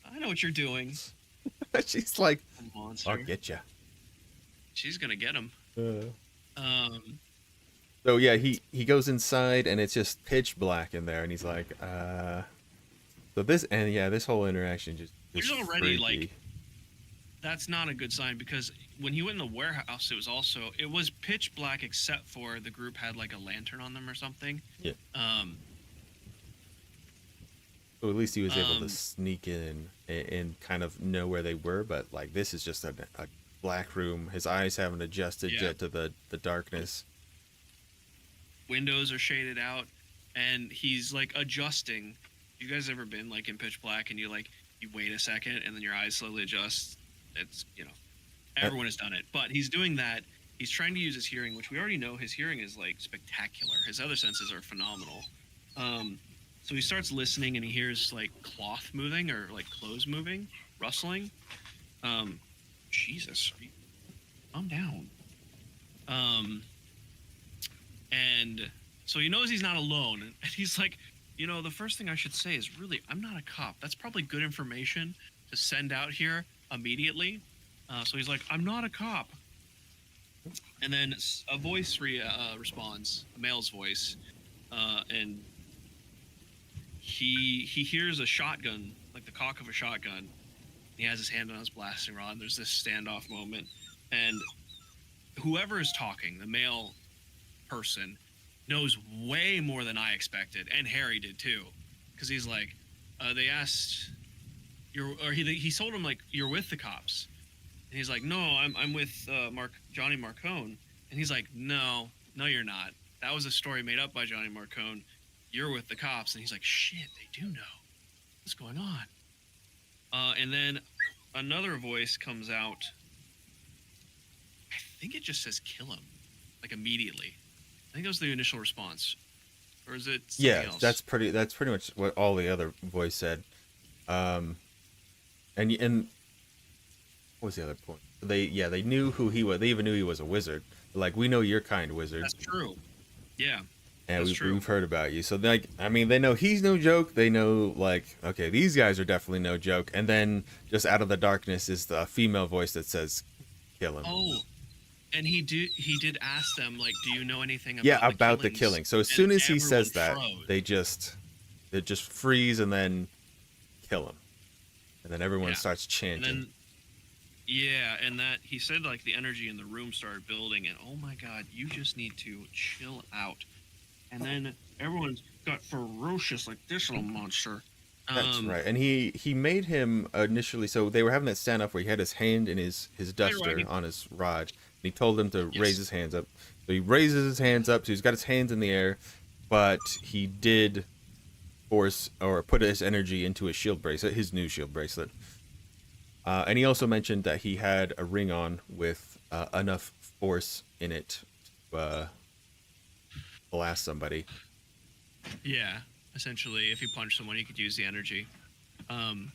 I know what you're doing. She's like, Monster. I'll get you. She's gonna get him. So yeah, he goes inside and it's just pitch black in there, and he's like, So this whole interaction just There's is already freaky. that's not a good sign, because when he went in the warehouse, it was pitch black except for the group had like a lantern on them or something. Yeah. So at least he was able to sneak in and kind of know where they were, but like this is just a black room. His eyes haven't adjusted yet to the darkness. Windows are shaded out, and he's like adjusting. You guys ever been like in pitch black and you wait a second and then your eyes slowly adjust? It's everyone has done it, but he's doing that. He's trying to use his hearing, which we already know his hearing is like spectacular. His other senses are phenomenal. So he starts listening and he hears like cloth moving or like clothes moving, rustling. Jesus, calm down. And so he knows he's not alone, and he's like, the first thing I should say is, really, I'm not a cop. That's probably good information to send out here immediately. So he's like, I'm not a cop. And then a voice responds, a male's voice, and he hears a shotgun, like the cock of a shotgun. He has his hand on his blasting rod. And there's this standoff moment, and whoever is talking, the male person, knows way more than I expected, and Harry did too, because he's like, they asked, he told him like, you're with the cops, and he's like, no, I'm with Johnny Marcone, and he's like, no, you're not. That was a story made up by Johnny Marcone. You're with the cops, and he's like, shit, they do know. What's going on? And then another voice comes out. I think it just says kill him, like immediately. I think that was the initial response, or is it something else? That's pretty much what all the other voice said. And what was the other point? They knew who he was. They even knew he was a wizard. Like, we know your kind, wizard. That's true. Yeah. And we've heard about you. So like, I mean, they know he's no joke. They know like, okay, these guys are definitely no joke. And then just out of the darkness is the female voice that says, kill him. Oh. And he did ask them, like, do you know anything about about the killing. So as soon as he says that, froze. they just freeze and then kill him. And then everyone starts chanting. And that he said like the energy in the room started building, and oh my god, you just need to chill out. And then everyone got ferocious like this little monster. That's right. And he made him initially, so they were having that standoff where he had his hand in his duster on his rod. And he told him to raise his hands up. So he raises his hands up, so he's got his hands in the air, but he did force or put his energy into his shield bracelet, his new shield bracelet. And he also mentioned that he had a ring on with enough force in it to blast somebody. Yeah, essentially, if he punched someone, he could use the energy of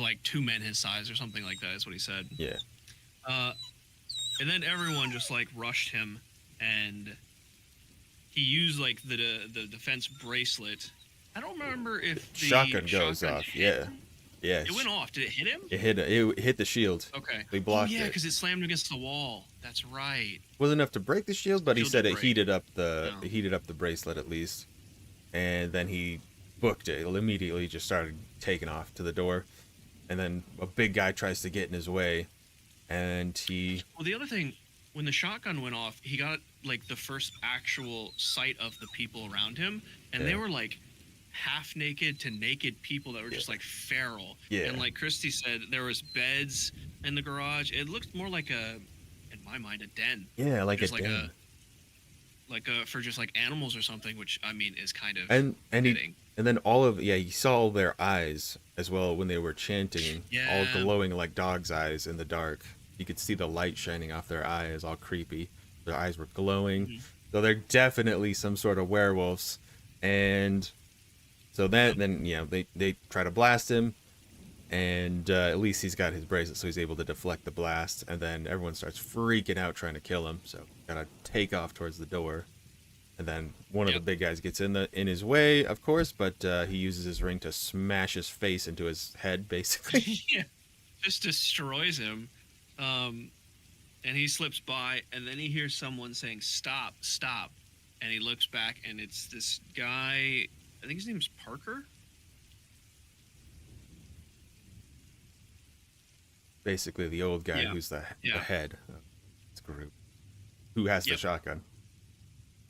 like 2 men his size or something like that, is what he said. Yeah. And then everyone just like rushed him, and he used like the defense bracelet. I don't remember if the shotgun goes off. Yeah. Yeah. It went off. Did it hit him? It hit the shield. Okay. They blocked yeah, it. because it slammed against the wall. That's right. Wasn't enough to break the shield, but he said it break. heated up the bracelet at least. And then he booked it. It immediately just started taking off to the door. And then a big guy tries to get in his way. And he... Well, the other thing, when the shotgun went off, he got like the first actual sight of the people around him. And they were like half naked to naked people that were just like feral. Yeah. And like Christy said, there was beds in the garage. It looked more like in my mind, a den. Yeah, like a Just den. like for just like animals or something, which I mean is kind of And he fitting. and then all of yeah, you saw all their eyes as well when they were chanting, all Yeah. glowing like dogs' eyes in the dark. You could see the light shining off their eyes, all creepy. Their eyes were glowing. Mhm. So they're definitely some sort of werewolves. And so Yep. then they try to blast him, and at least he's got his bracelet, so he's able to deflect the blast. And then everyone starts freaking out trying to kill him. So gotta take off towards the door. And then one of the Yep. big guys gets in his way, of course, but he uses his ring to smash his face into his head, basically. Yeah. Just destroys him. Um, and he slips by, and then he hears someone saying, "Stop, stop," and he looks back, and it's this guy. I think his name's Parker. Basically, the old guy Yeah. who's the Yeah. head of this group, who has the Yep. shotgun.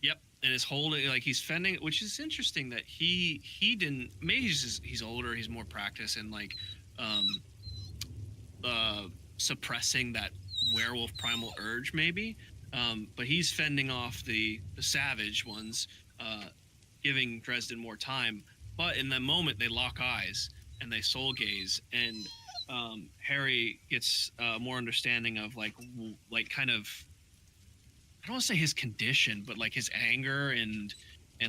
Yep. And is holding, like, he's fending, which is interesting that he didn't. Maybe he's older, he's more practiced, and like um suppressing that werewolf primal urge, maybe. But he's fending off the savage ones, uh, giving Dresden more time. But in that moment, they lock eyes and they soul gaze, and Harry gets more understanding of like kind of, I don't want to say his condition, but like his anger and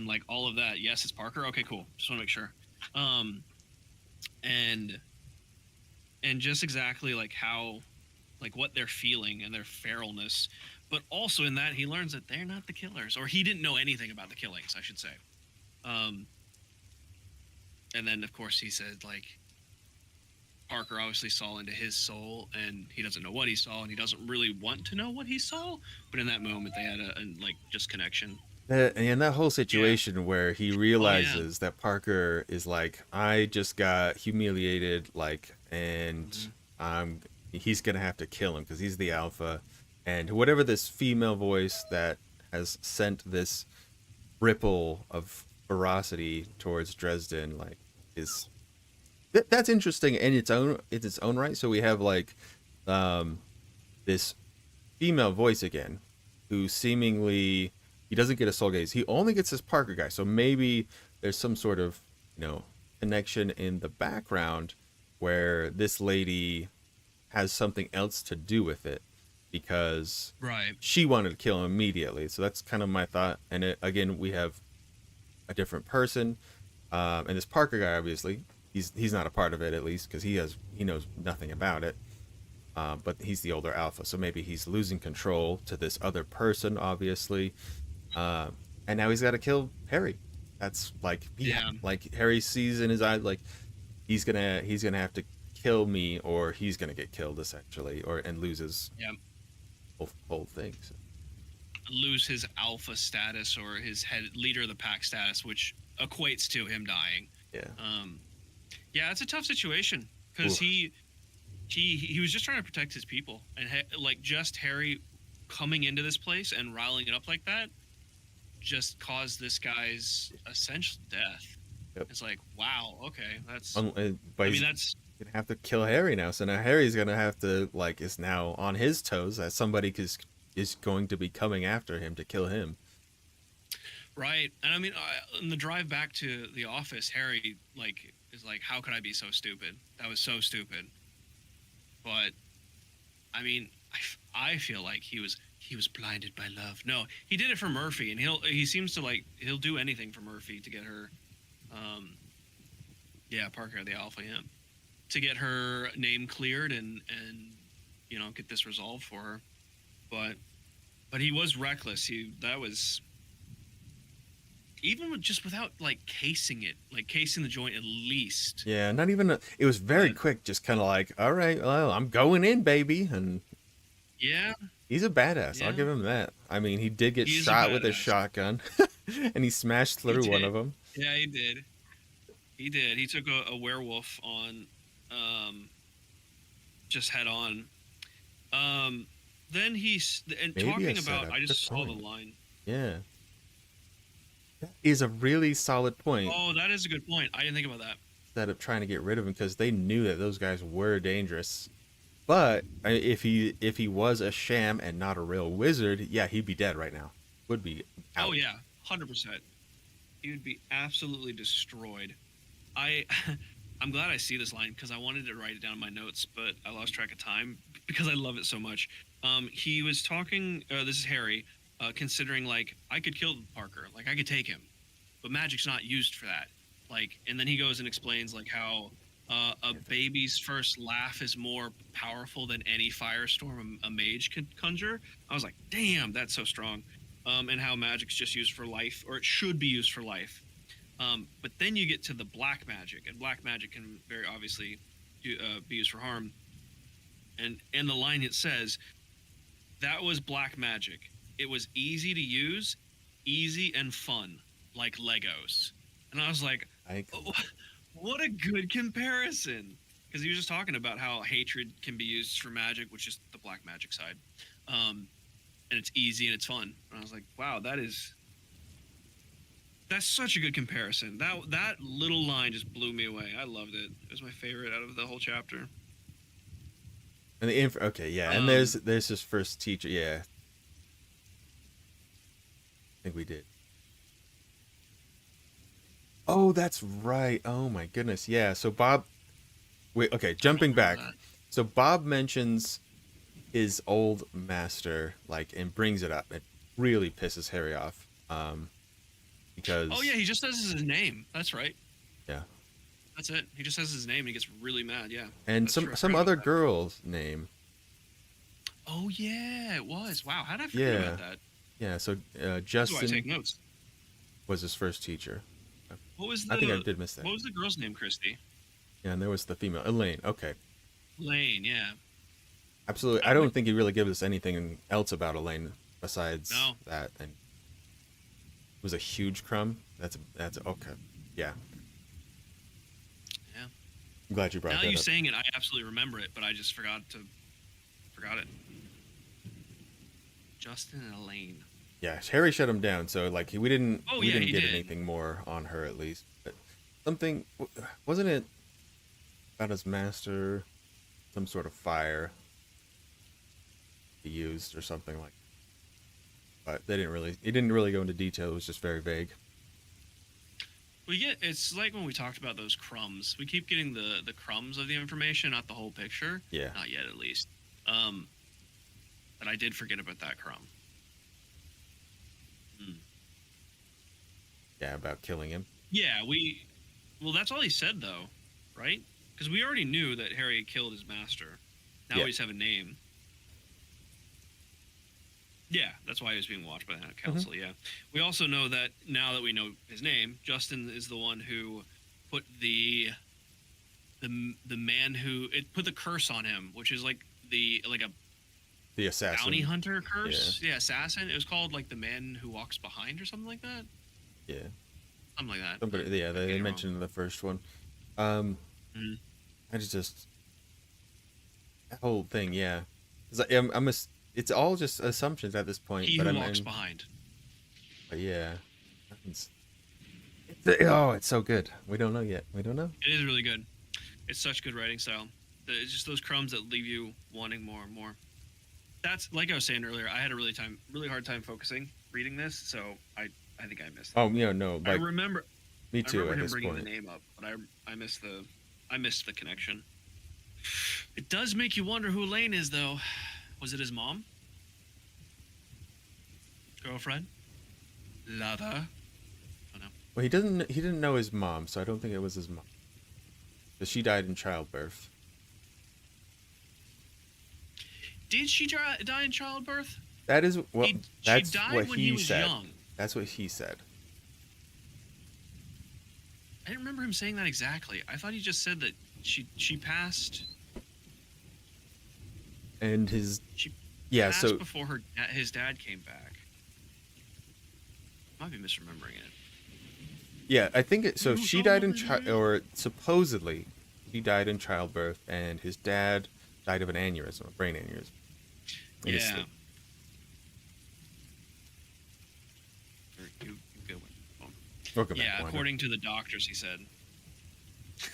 like all of that. Yes, it's Parker. Okay, cool. Just want to make sure. Um, and just exactly like how, like what they're feeling and their feralness, but also in that he learns that they're not the killers, or he didn't know anything about the killings, I should say. um and then of course he said, like, Parker obviously saw into his soul, and he doesn't know what he saw, and he doesn't really want to know what he saw, but in that moment they had a like just connection. And that whole Yeah. situation where he Oh yeah. realizes that Parker is like, I just got humiliated, like, and Mhm. I'm he's gonna have to kill him because he's the alpha, and whatever this female voice that has sent this ripple of ferocity towards Dresden, like, is that's interesting in its own right. So we have like um this female voice again, who seemingly he doesn't get a soul gaze. He only gets this Parker guy. So maybe there's some sort of connection in the background where this lady has something else to do with it, because Right. she wanted to kill him immediately. So that's kind of my thought. And again, we have a different person, and this Parker guy, obviously, he's not a part of it, at least because he knows nothing about it. But he's the older alpha, so maybe he's losing control to this other person, obviously. And now he's got to kill Harry. That's like, yeah, Yeah. like Harry sees in his eyes, like he's gonna have to kill me, or he's gonna get killed essentially, or and lose his Yeah. whole thing. So, Lose his alpha status, or his head leader of the pack status, which equates to him dying. yeah. Yeah, it's a tough situation because Oof. he was just trying to protect his people, and like just Harry coming into this place and riling it up like that just caused this guy's essential death. Yep. It's like, wow, okay, that's. But I he's mean, that's gonna have to kill Harry now. So now Harry's gonna have to, like, is now on his toes, as somebody is going to be coming after him to kill him. right. And I mean, in the drive back to the office, Harry like is like, "How could I be so stupid? That was so stupid." But I mean, I feel like he was blinded by love. No, he did it for Murphy, and he seems to like he'll do anything for Murphy to get her. Yeah, Parker the Alpha, yeah, to get her name cleared and get this resolved for her. But he was reckless. That was even without like casing it, like casing the joint at least. Yeah, not even it was very But quick, just kind of like, all right, well, I'm going in, baby. And yeah, he's a badass. I'll yeah, give him that. I mean, he did get he is a shot with a badass. shotgun, and he smashed He through one did. of them. Yeah, he did. He did. He took a werewolf on, um, just head on. Then he's and Maybe a talking about. setup. I Good just saw the point. line. Yeah, that is a really solid point. Oh, that is a good point. I didn't think about that. Instead of trying to get rid of him, because they knew that those guys were dangerous. But if he was a sham and not a real wizard, yeah, he'd be dead right now. would be out. Oh yeah, 100%. He would be absolutely destroyed. I I'm glad I see this line because I wanted to write it down in my notes, but I lost track of time because I love it so much. He was talking. This is Harry, considering like I could kill Parker, like I could take him, but magic's not used for that. Like, and then he goes and explains like how a baby's first laugh is more powerful than any firestorm a mage could conjure. I was like, damn, that's so strong. And how magic's just used for life, or it should be used for life. But then you get to the black magic, and black magic can very obviously be used for harm. And the line it says, that was black magic. It was easy to use, easy and fun, like Legos. And I was like, oh, what a good comparison. Because he was just talking about how hatred can be used for magic, which is the black magic side. And it's easy and it's fun. And I was like, wow, that's such a good comparison. That little line just blew me away. I loved it. It was my favorite out of the whole chapter. And okay, yeah, and there's his first teacher. Yeah, I think we did. Oh, that's right. Oh my goodness. Yeah. So Bob. Wait. Okay. Jumping back. So Bob mentions his old master, like, and brings it up. It really pisses Harry off. Because. Oh yeah, he just says his name. That's right. Yeah. That's it. He just says his name and he gets really mad. Yeah. And some other girl's name. Oh yeah, it was. Wow, how did I forget about that? Yeah. So That's why I take Justin notes. was his first teacher. What was I think I did miss that. What was the girl's name, Christy? Yeah, and there was the female, Elaine. Okay. Lane, yeah. Absolutely. I don't think he really gives us anything else about Elaine besides that. And it was a huge crumb. That's okay. Yeah. Yeah. I'm glad you brought that up. Now you saying it, I absolutely remember it, but I just forgot it. Justin and Elaine. Yeah, Harry shut him down, so like we didn't get did. anything more on her at least. But something wasn't it about his master, some sort of fire he used or something like. But it didn't really go into detail. It was just very vague. It's like when we talked about those crumbs. We keep getting the crumbs of the information, not the whole picture. Yeah. Not yet, at least. But I did forget about that crumb. Yeah, about killing him. Yeah, well, that's all he said, though, right? Because we already knew that Harry killed his master. Now we just have a name. Yeah, that's why he was being watched by the council, yeah. We also know that, now that we know his name, Justin is the one who put the man who... It put the curse on him, which is like the assassin. Bounty hunter curse? Yeah, assassin. It was called, like, the man who walks behind or something like that? Yeah. Something like that. Somebody, yeah, they mentioned in the first one. I just that whole thing, yeah. It's all just assumptions at this point. He who walks behind. But yeah, it's so good. We don't know yet. We don't know. It is really good. It's such good writing style. It's just those crumbs that leave you wanting more and more. That's like I was saying earlier. I had a really hard time focusing reading this, so I think I missed it. Oh yeah, no. Like, I remember. Me too. I remember at him this bringing point. the name up, but I missed the connection. It does make you wonder who Elaine is, though. Was it his mom? Girlfriend? Lover? Oh no. Well, he didn't know his mom, so I don't think it was his mom. But she died in childbirth. Did she die in childbirth? That is what. That's she died what when he was said. young. That's what he said. I didn't remember him saying that exactly. I thought he just said that she passed. And his She yeah. passed So before his dad came back. Might be misremembering it. yeah, I think it. So she died in or supposedly she died in childbirth, and his dad died of an aneurysm, a brain aneurysm. in his Yeah. sleep. You go with Welcome Yeah, back, Wanda. according to the doctors, he said.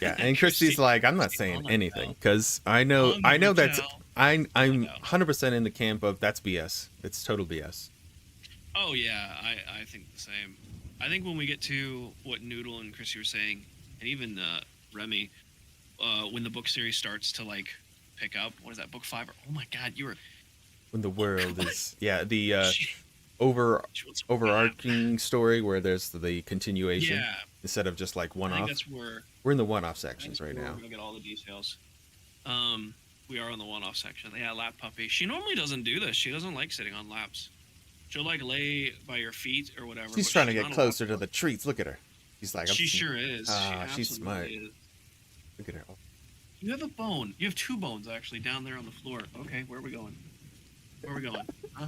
Yeah, and Christy's like, I'm not saying anything because I know that's I'm 100% in the camp of that's BS. It's total BS. Oh yeah, I think the same. I think when we get to what Noodle and Chrissy were saying, and even Remy, when the book series starts to like pick up, what is that, book 5? Oh my God, you were. When the Oh, world come on. is, yeah, the She, over she wants some wine. overarching story where there's the continuation Yeah, instead of just like one I think off. that's where We're in the one-off sections right we're now. gonna get all the details. We are on the one-off section. Yeah, lap puppy. She normally doesn't do this. She doesn't like sitting on laps. She'll like lay by your feet or whatever. She's but trying to she's get not a closer lap to puppy. the treats. Look at her. She's like, She sure is. She she's smart. absolutely is. Look at her. You have a bone. You have 2 bones actually down there on the floor. Okay, where are we going? Where are we going? Huh?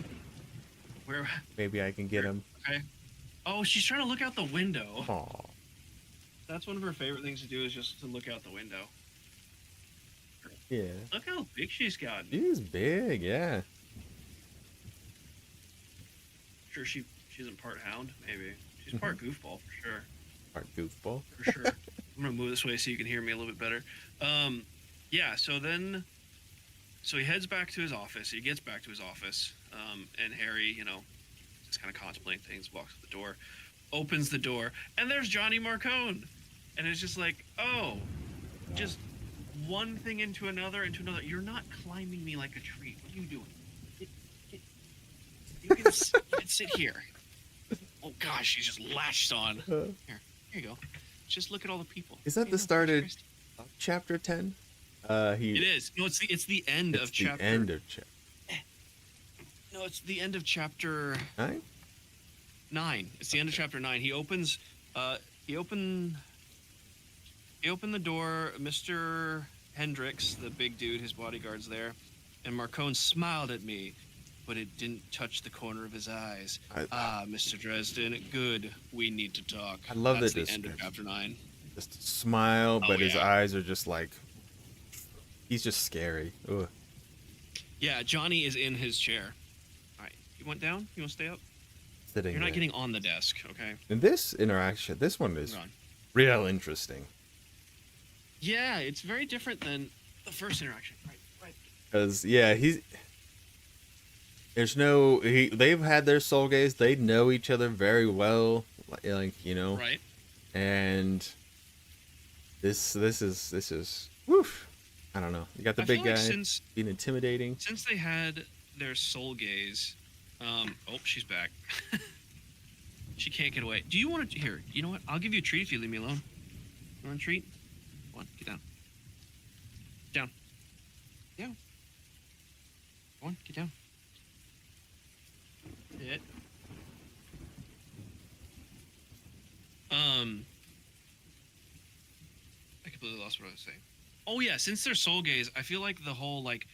Where? Maybe I can get him. Okay. Oh, she's trying to look out the window. Aw. That's one of her favorite things to do is just to look out the window. Yeah. Look how big she's gotten. She's big, yeah. Sure, she's in part hound, maybe. She's part goofball for sure. Part goofball. For sure. I'm gonna move this way so you can hear me a little bit better. Yeah. So he heads back to his office. He gets back to his office, and Harry, just kind of contemplating things. Walks to the door, opens the door, and there's Johnny Marcone, and it's just like, oh, just one thing into another. You're not climbing me like a tree. What are you doing? You can sit here. Oh gosh, he's just latched on. Here you go. Just look at all the people. Is that the start of chapter 10? It is. No, it's the end of chapter. The end of chapter. No, it's the end of chapter 9? 9. It's the end of chapter 9. He opens. He opened the door. Mr. Hendricks, the big dude, his bodyguard's there, and Marcone smiled at me, but it didn't touch the corner of his eyes. Mr. Dresden, good. We need to talk. I love That's the the end of description. chapter 9. Just a smile, but his yeah. eyes are just like, he's just scary. Ugh. Yeah, Johnny is in his chair. All right, you went down? You want to stay up? Sitting You're not there. getting on the desk, okay? And this interaction, this one is Hold on. real interesting. Yeah, it's very different than the first interaction. Right. Because, yeah, they've had their soul gaze. They know each other very well. Right. And this is, woof. I don't know. You got the I big feel guy like being intimidating. since they had their soul gaze, oh, she's back. She can't get away. Do you want to? Here, you know what? I'll give you a treat if you leave me alone. You want a treat? Come on, get down. Down. Down. Come on, get down. Sit. I completely lost what I was saying. Oh yeah, since they're soul gaze, I feel like the whole like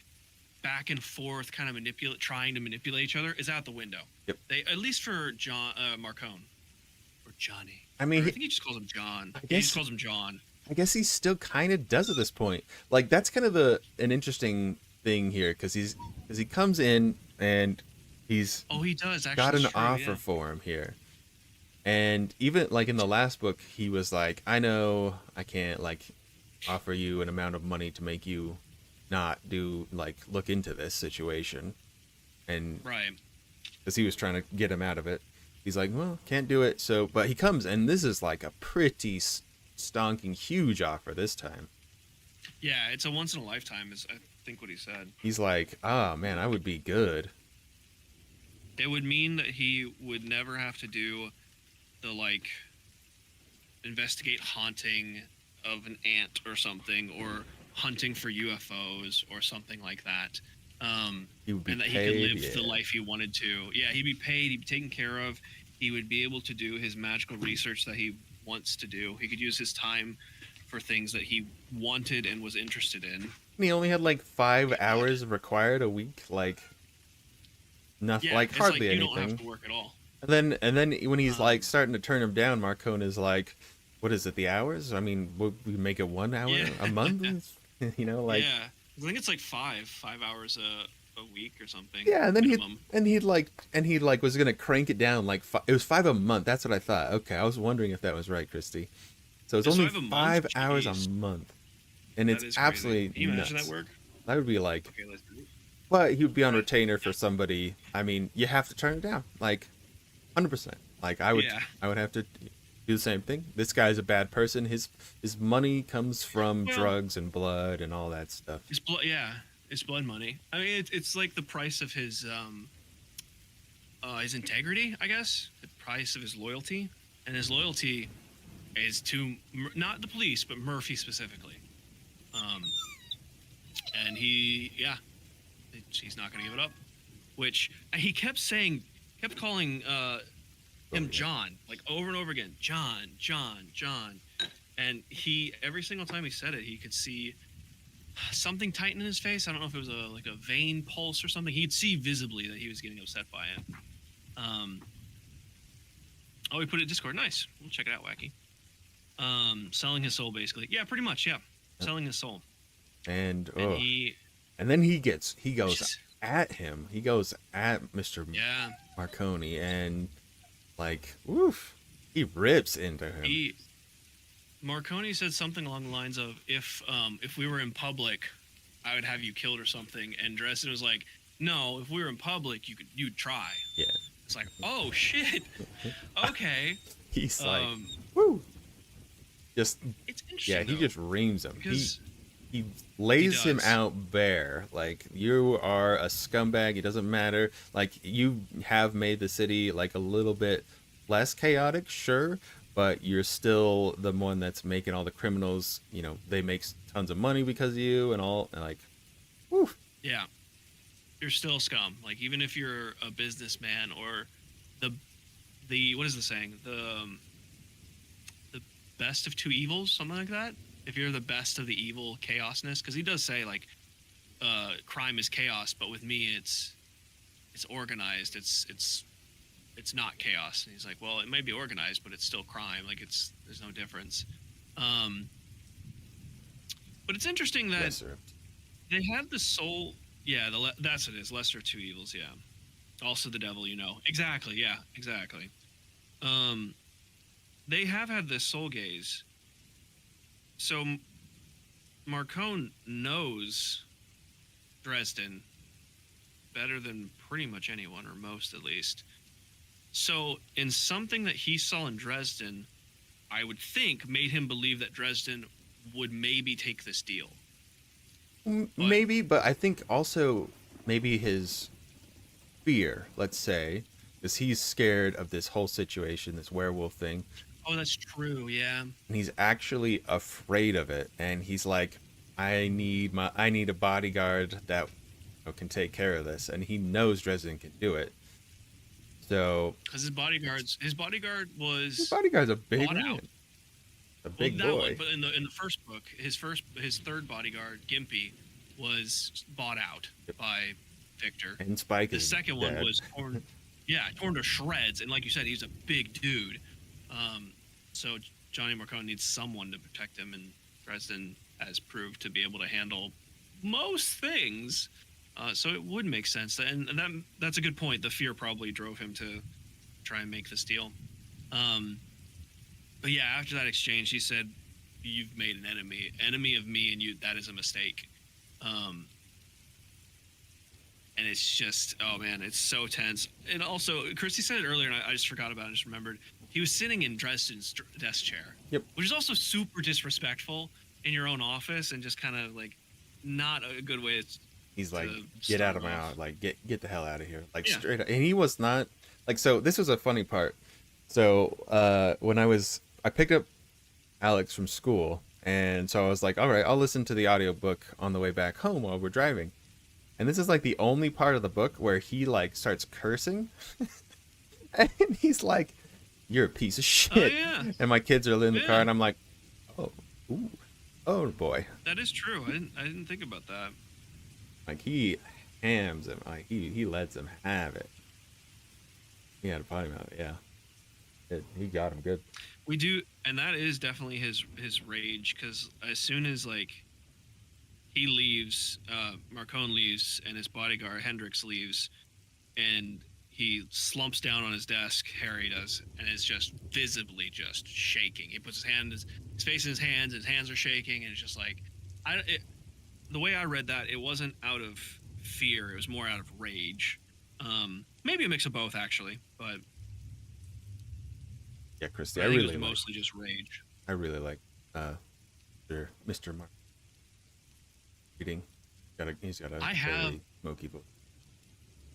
back and forth kind of trying to manipulate each other is out the window. Yep. They, at least for Marcone or Johnny. I mean, I think he just calls him John. I He guess- just calls him John. I guess he still kind of does at this point. Like, that's kind of an interesting thing here, because he comes in and he's Oh, he does actually. got an it's true, offer yeah. for him here. And even like in the last book, he was like, I know I can't like offer you an amount of money to make you not look into this situation. And Right. because he was trying to get him out of it, he's like, well, can't do it. So, but he comes, and this is like a pretty stonking huge offer this time. Yeah, it's a once in a lifetime, is I think what he said. He's like, oh man, I would be good. It would mean that he would never have to do the like investigate haunting of an ant or something, or hunting for UFOs or something like that. He would be And that paid, he could live the yeah. life he wanted to. Yeah, he'd be paid, he'd be taken care of. He would be able to do his magical research that he wants to do. He could use his time for things that he wanted and was interested in. And he only had like 5 hours required a week, like nothing, Yeah, like it's hardly like you anything. don't have to work at all. And then when he's like starting to turn him down, Marcone is like, what is it, the hours? I mean, we make it 1 hour Yeah. a month? You know, like, yeah, I think it's like five hours a week or something. yeah, and then minimum. he was gonna crank it down like it was 5 a month. That's what I thought. Okay, I was wondering if that was right, Christy. So it's It's only 5 a month? 5 hours Jeez. a month, and That it's is crazy. absolutely Can you imagine nuts. that work? That would be like, Okay, let's do it. but he would be on retainer for somebody. I mean, you have to turn it down. Like, 100%. Like Yeah. I would have to do the same thing. This guy's a bad person. His money comes from Well, drugs and blood and all that stuff. it's blood. Yeah, it's blood money. I mean, it's like the price of his integrity, I guess. The price of his loyalty, and his loyalty is to not the police, but Murphy specifically. Um, and he's not going to give it up. Which he kept saying, kept calling him John, like over and over again, John, John, John. And he, every single time he said it, he could see something tighten in his face. I don't know if it was like a vein pulse or something. He'd see visibly that he was getting upset by it. Oh, we put it in Discord. Nice. We'll check it out, Wacky. Selling his soul, basically. Yeah, pretty much. Yeah, selling his soul. And And then he goes at him. He goes at Mr. Yeah. Marconi, and like, oof, he rips into him. Marconi said something along the lines of, if we were in public, I would have you killed or something. And Dresden was like, no, if we were in public, you'd try. Yeah. It's like, oh shit. Okay. He's like, woo. Just it's interesting. Yeah, he though, just reams him. because He lays he him does. out bare. Like, you are a scumbag. It doesn't matter. Like, you have made the city like a little bit less chaotic, sure, but you're still the one that's making all the criminals, you know, they make tons of money because of you and all, and like, woo. Yeah. You're still scum. Like, even if you're a businessman or the what is the saying? The best of two evils, something like that. If you're the best of the evil chaosness, because he does say like crime is chaos, but with me it's organized. It's not chaos. And he's like, well, it may be organized, but it's still crime. Like, there's no difference. But it's interesting that Lesser. they have the soul. Yeah, that's what it is. Lesser of two evils. Yeah. Also the devil, you know. Exactly. Yeah. Exactly. They have had this soul gaze. So Marcone knows Dresden better than pretty much anyone, or most at least. So in something that he saw in Dresden, I would think made him believe that Dresden would maybe take this deal. Maybe, but I think also maybe his fear, let's say, because he's scared of this whole situation, this werewolf thing. Oh, that's true. Yeah. And he's actually afraid of it, and he's like, I need a bodyguard that can take care of this, and he knows Dresden can do it. So because his bodyguard was his bodyguard's a big bought man, out. a big Well, boy. but in the first book, his third bodyguard, Gimpy, was bought out by Victor. And Spike The is second dead. one was torn to shreds, and like you said, he's a big dude. So Johnny Marcone needs someone to protect him, and Dresden has proved to be able to handle most things. So it would make sense, and that's a good point. The fear probably drove him to try and make this deal. But yeah, after that exchange, he said, "You've made an enemy of me, and that is a mistake." And it's just, oh man, it's so tense. And also, Christy said it earlier, and I just forgot about it. I just remembered. He was sitting in Dresden's desk chair. Yep. Which is also super disrespectful in your own office, and just kind of like not a good way. He's like, to get out start of my off. house, like get the hell out of here, like Yeah. straight up. And he was not like, so this was a funny part. So when I picked up Alex from school, and so I was like, all right, I'll listen to the audiobook on the way back home while we're driving. And this is like the only part of the book where he like starts cursing. And he's like, you're a piece of shit. yeah. And my kids are in the Yeah. car, and I'm like, oh, ooh, oh boy. That is true. I didn't think about that. Like, he hams him. Like, he lets him have it. He had a potty mouth, yeah. He got him good. We do, and that is definitely his rage, because as soon as like he leaves, Marcone leaves, and his bodyguard Hendrix leaves, and he slumps down on his desk. Harry does, and is just visibly just shaking. He puts his face in his hands are shaking, and it's just like, the way I read that, it wasn't out of fear; it was more out of rage. Maybe a mix of both, actually, but Yeah, Christy, But I think it was mostly just rage. I really like Mr. Mark reading. He's got a I have. very smoky voice.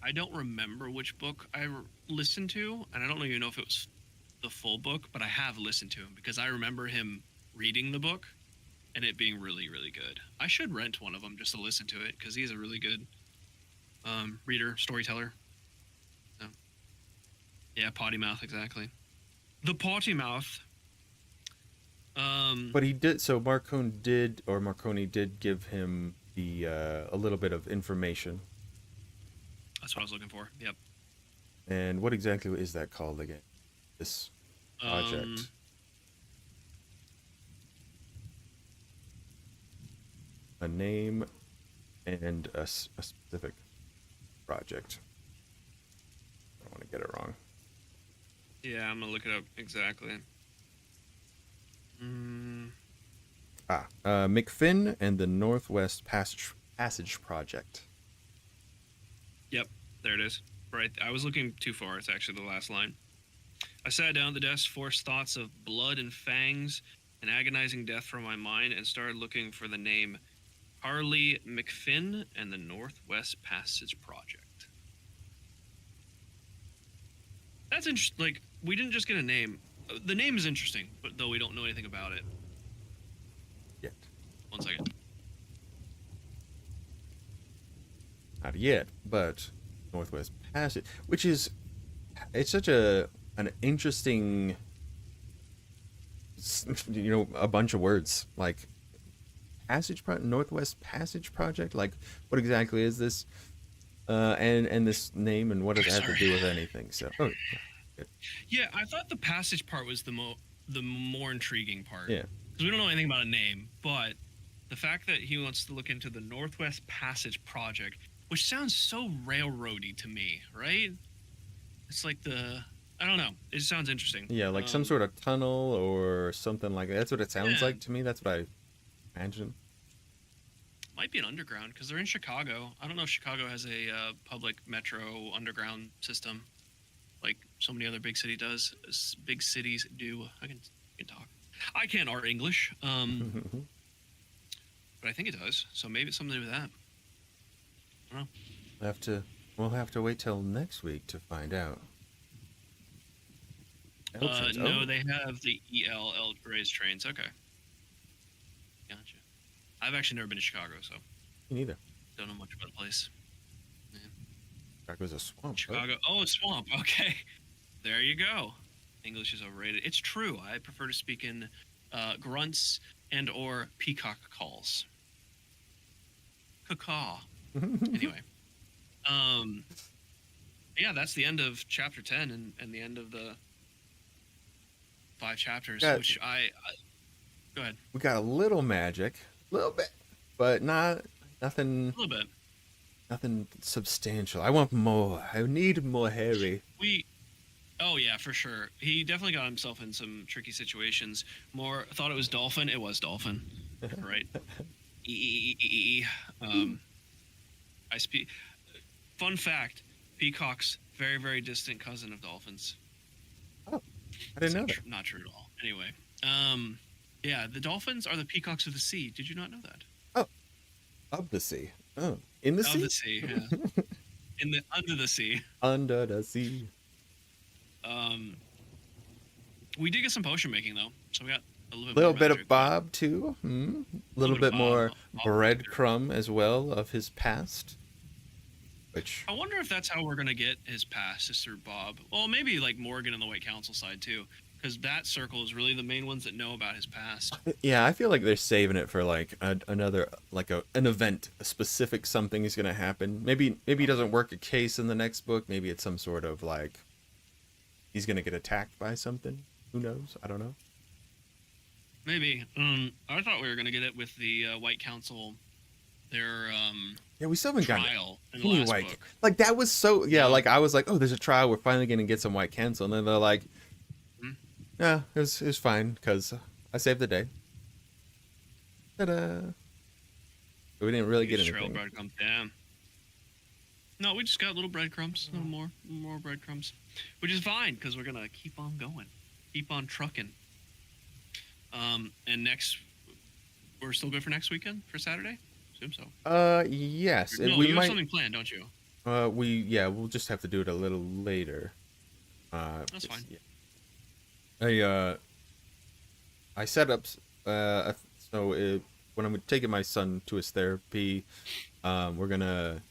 I don't remember which book I listened to, and I don't even know if it was the full book, but I have listened to him because I remember him reading the book and it being really, really good. I should rent one of them just to listen to it because he's a really good reader, storyteller. So, yeah, potty mouth, exactly. The potty mouth. But he did. So Marconi did give him the a little bit of information. That's what I was looking for. Yep. And what exactly is that called again? This project. A name and a specific project. I don't want to get it wrong. Yeah, I'm gonna look it up exactly. McFinn and the Northwest Passage Project. Yep, there it is. Right, I was looking too far. It's actually the last line. I sat down at the desk, forced thoughts of blood and fangs and agonizing death from my mind, and started looking for the name Harley McFinn and the Northwest Passage Project. That's interesting. Like, we didn't just get a name. The name is interesting, but though we don't know anything about it. Yet. 1 second. Not yet, but Northwest Passage, which is, it's such an interesting, a bunch of words like Northwest Passage Project. Like, what exactly is this? And this name, and what does it have to do with anything? So, yeah, I thought the passage part was the more intriguing part. Yeah, because we don't know anything about a name, but the fact that he wants to look into the Northwest Passage Project, which sounds so railroady to me, right? It's like I don't know. It sounds interesting. Yeah, like some sort of tunnel or something like that. That's what it sounds like to me. That's what I imagine. Might be an underground because they're in Chicago. I don't know if Chicago has a public metro underground system like so many other big cities do. I can talk. I can't art English, but I think it does. So maybe it's something to do with that. I don't know. We'll have to wait till next week to find out. No, they have the ELL Grays trains. Okay. Gotcha. I've actually never been to Chicago, so. Me neither. Don't know much about the place. Yeah. Chicago's a swamp. Chicago. Right? Oh, a swamp. Okay. There you go. English is overrated. It's true. I prefer to speak in grunts and or peacock calls. Caw. Anyway. Yeah, that's the end of chapter 10 and the end of the 5 chapters, which I go ahead. We got a little magic, a little bit, but nothing. A little bit. Nothing substantial. I want more. I need more Harry. Oh yeah, for sure. He definitely got himself in some tricky situations. Thought it was Dolphin. It was Dolphin, right? I speak. Fun fact: Peacock's very, very distant cousin of dolphins. Oh, I didn't know that. Not true at all. Anyway, yeah, the dolphins are the peacocks of the sea. Did you not know that? Oh, of the sea. Oh, in the sea. Of the sea. Yeah. Under the sea. Under the sea. We did get some potion making though, so we got a little bit of Bob too. A little bit more breadcrumb as well of his past. Which I wonder if that's how we're gonna get his past is through Bob. Well, maybe like Morgan and the White Council side too, because that circle is really the main ones that know about his past. Yeah, I feel like they're saving it for like another an event, a specific something is gonna happen. Maybe he doesn't work a case in the next book. Maybe it's some sort of like he's gonna get attacked by something. Who knows? I don't know. Maybe. I thought we were gonna get it with the White Council. Their yeah, we still haven't gotten any White book. Like that was so like I was like, oh, there's a trial. We're finally gonna get some White Council, and then they're like, yeah, it was fine because I saved the day. Ta-da! We didn't really get anything. Trail breadcrumbs. Damn. No, we just got little breadcrumbs. A little more breadcrumbs, which is fine because we're gonna keep on going. keep on trucking. And next, we're still good for next weekend for Saturday. Assume so. Yes, No, we you have might. something planned, don't you? We'll just have to do it a little later. That's fine. Yeah. I set up. So when I'm taking my son to his therapy, we're gonna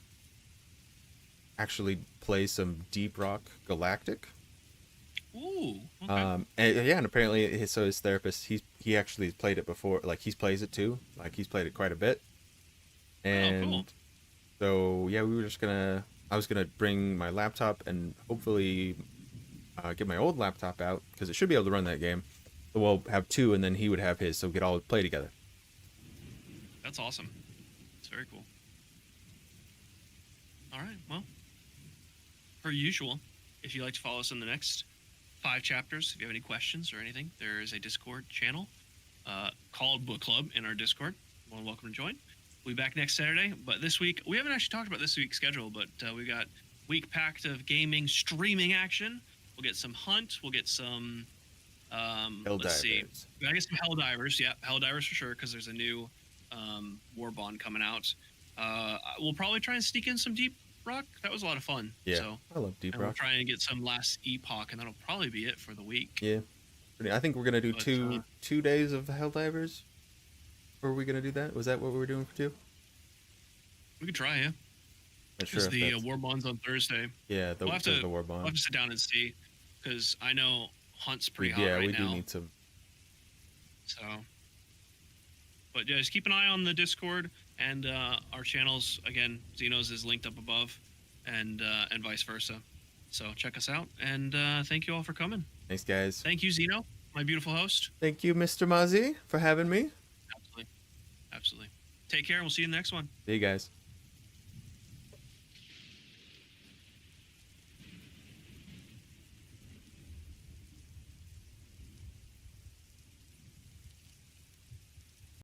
actually play some Deep Rock Galactic. Ooh. Okay. And apparently his therapist, he actually played it before, like he plays it too, like he's played it quite a bit. And cool. so yeah, I was gonna bring my laptop and hopefully get my old laptop out because it should be able to run that game. So we'll have two, and then he would have his, so we could all play together. That's awesome. It's very cool. All right. Well, per usual, if you'd like to follow us in the next 5 chapters, if you have any questions or anything, there is a Discord channel called Book Club in our Discord. You're more than welcome to join. We'll be back next Saturday. But this week, we haven't actually talked about this week's schedule, but we got week packed of gaming, streaming action. We'll get some Hunt. We'll get some... let's see. I guess some Helldivers. Yeah, Helldivers for sure, because there's a new War Bond coming out. We'll probably try and sneak in some Deep Rock. That was a lot of fun. Yeah, so, I love Deep Rock. We'll try and get some Last Epoch, and that'll probably be it for the week. Yeah. I think we're going to do two days of Helldivers. Or were we going to do that? Was that what we were doing for 2? We could try, yeah. Because the War Bond's on Thursday. Yeah, the War Bond. We'll have to sit down and see, because I know Hunt's pretty hot right now. Yeah, we do need some. So, but yeah, just keep an eye on the Discord and our channels. Again, Xeno's is linked up above, and vice versa. So check us out, and thank you all for coming. Thanks, guys. Thank you, Xeno, my beautiful host. Thank you, Mr. Mozzie, for having me. Absolutely. Take care, and we'll see you in the next one. See you guys.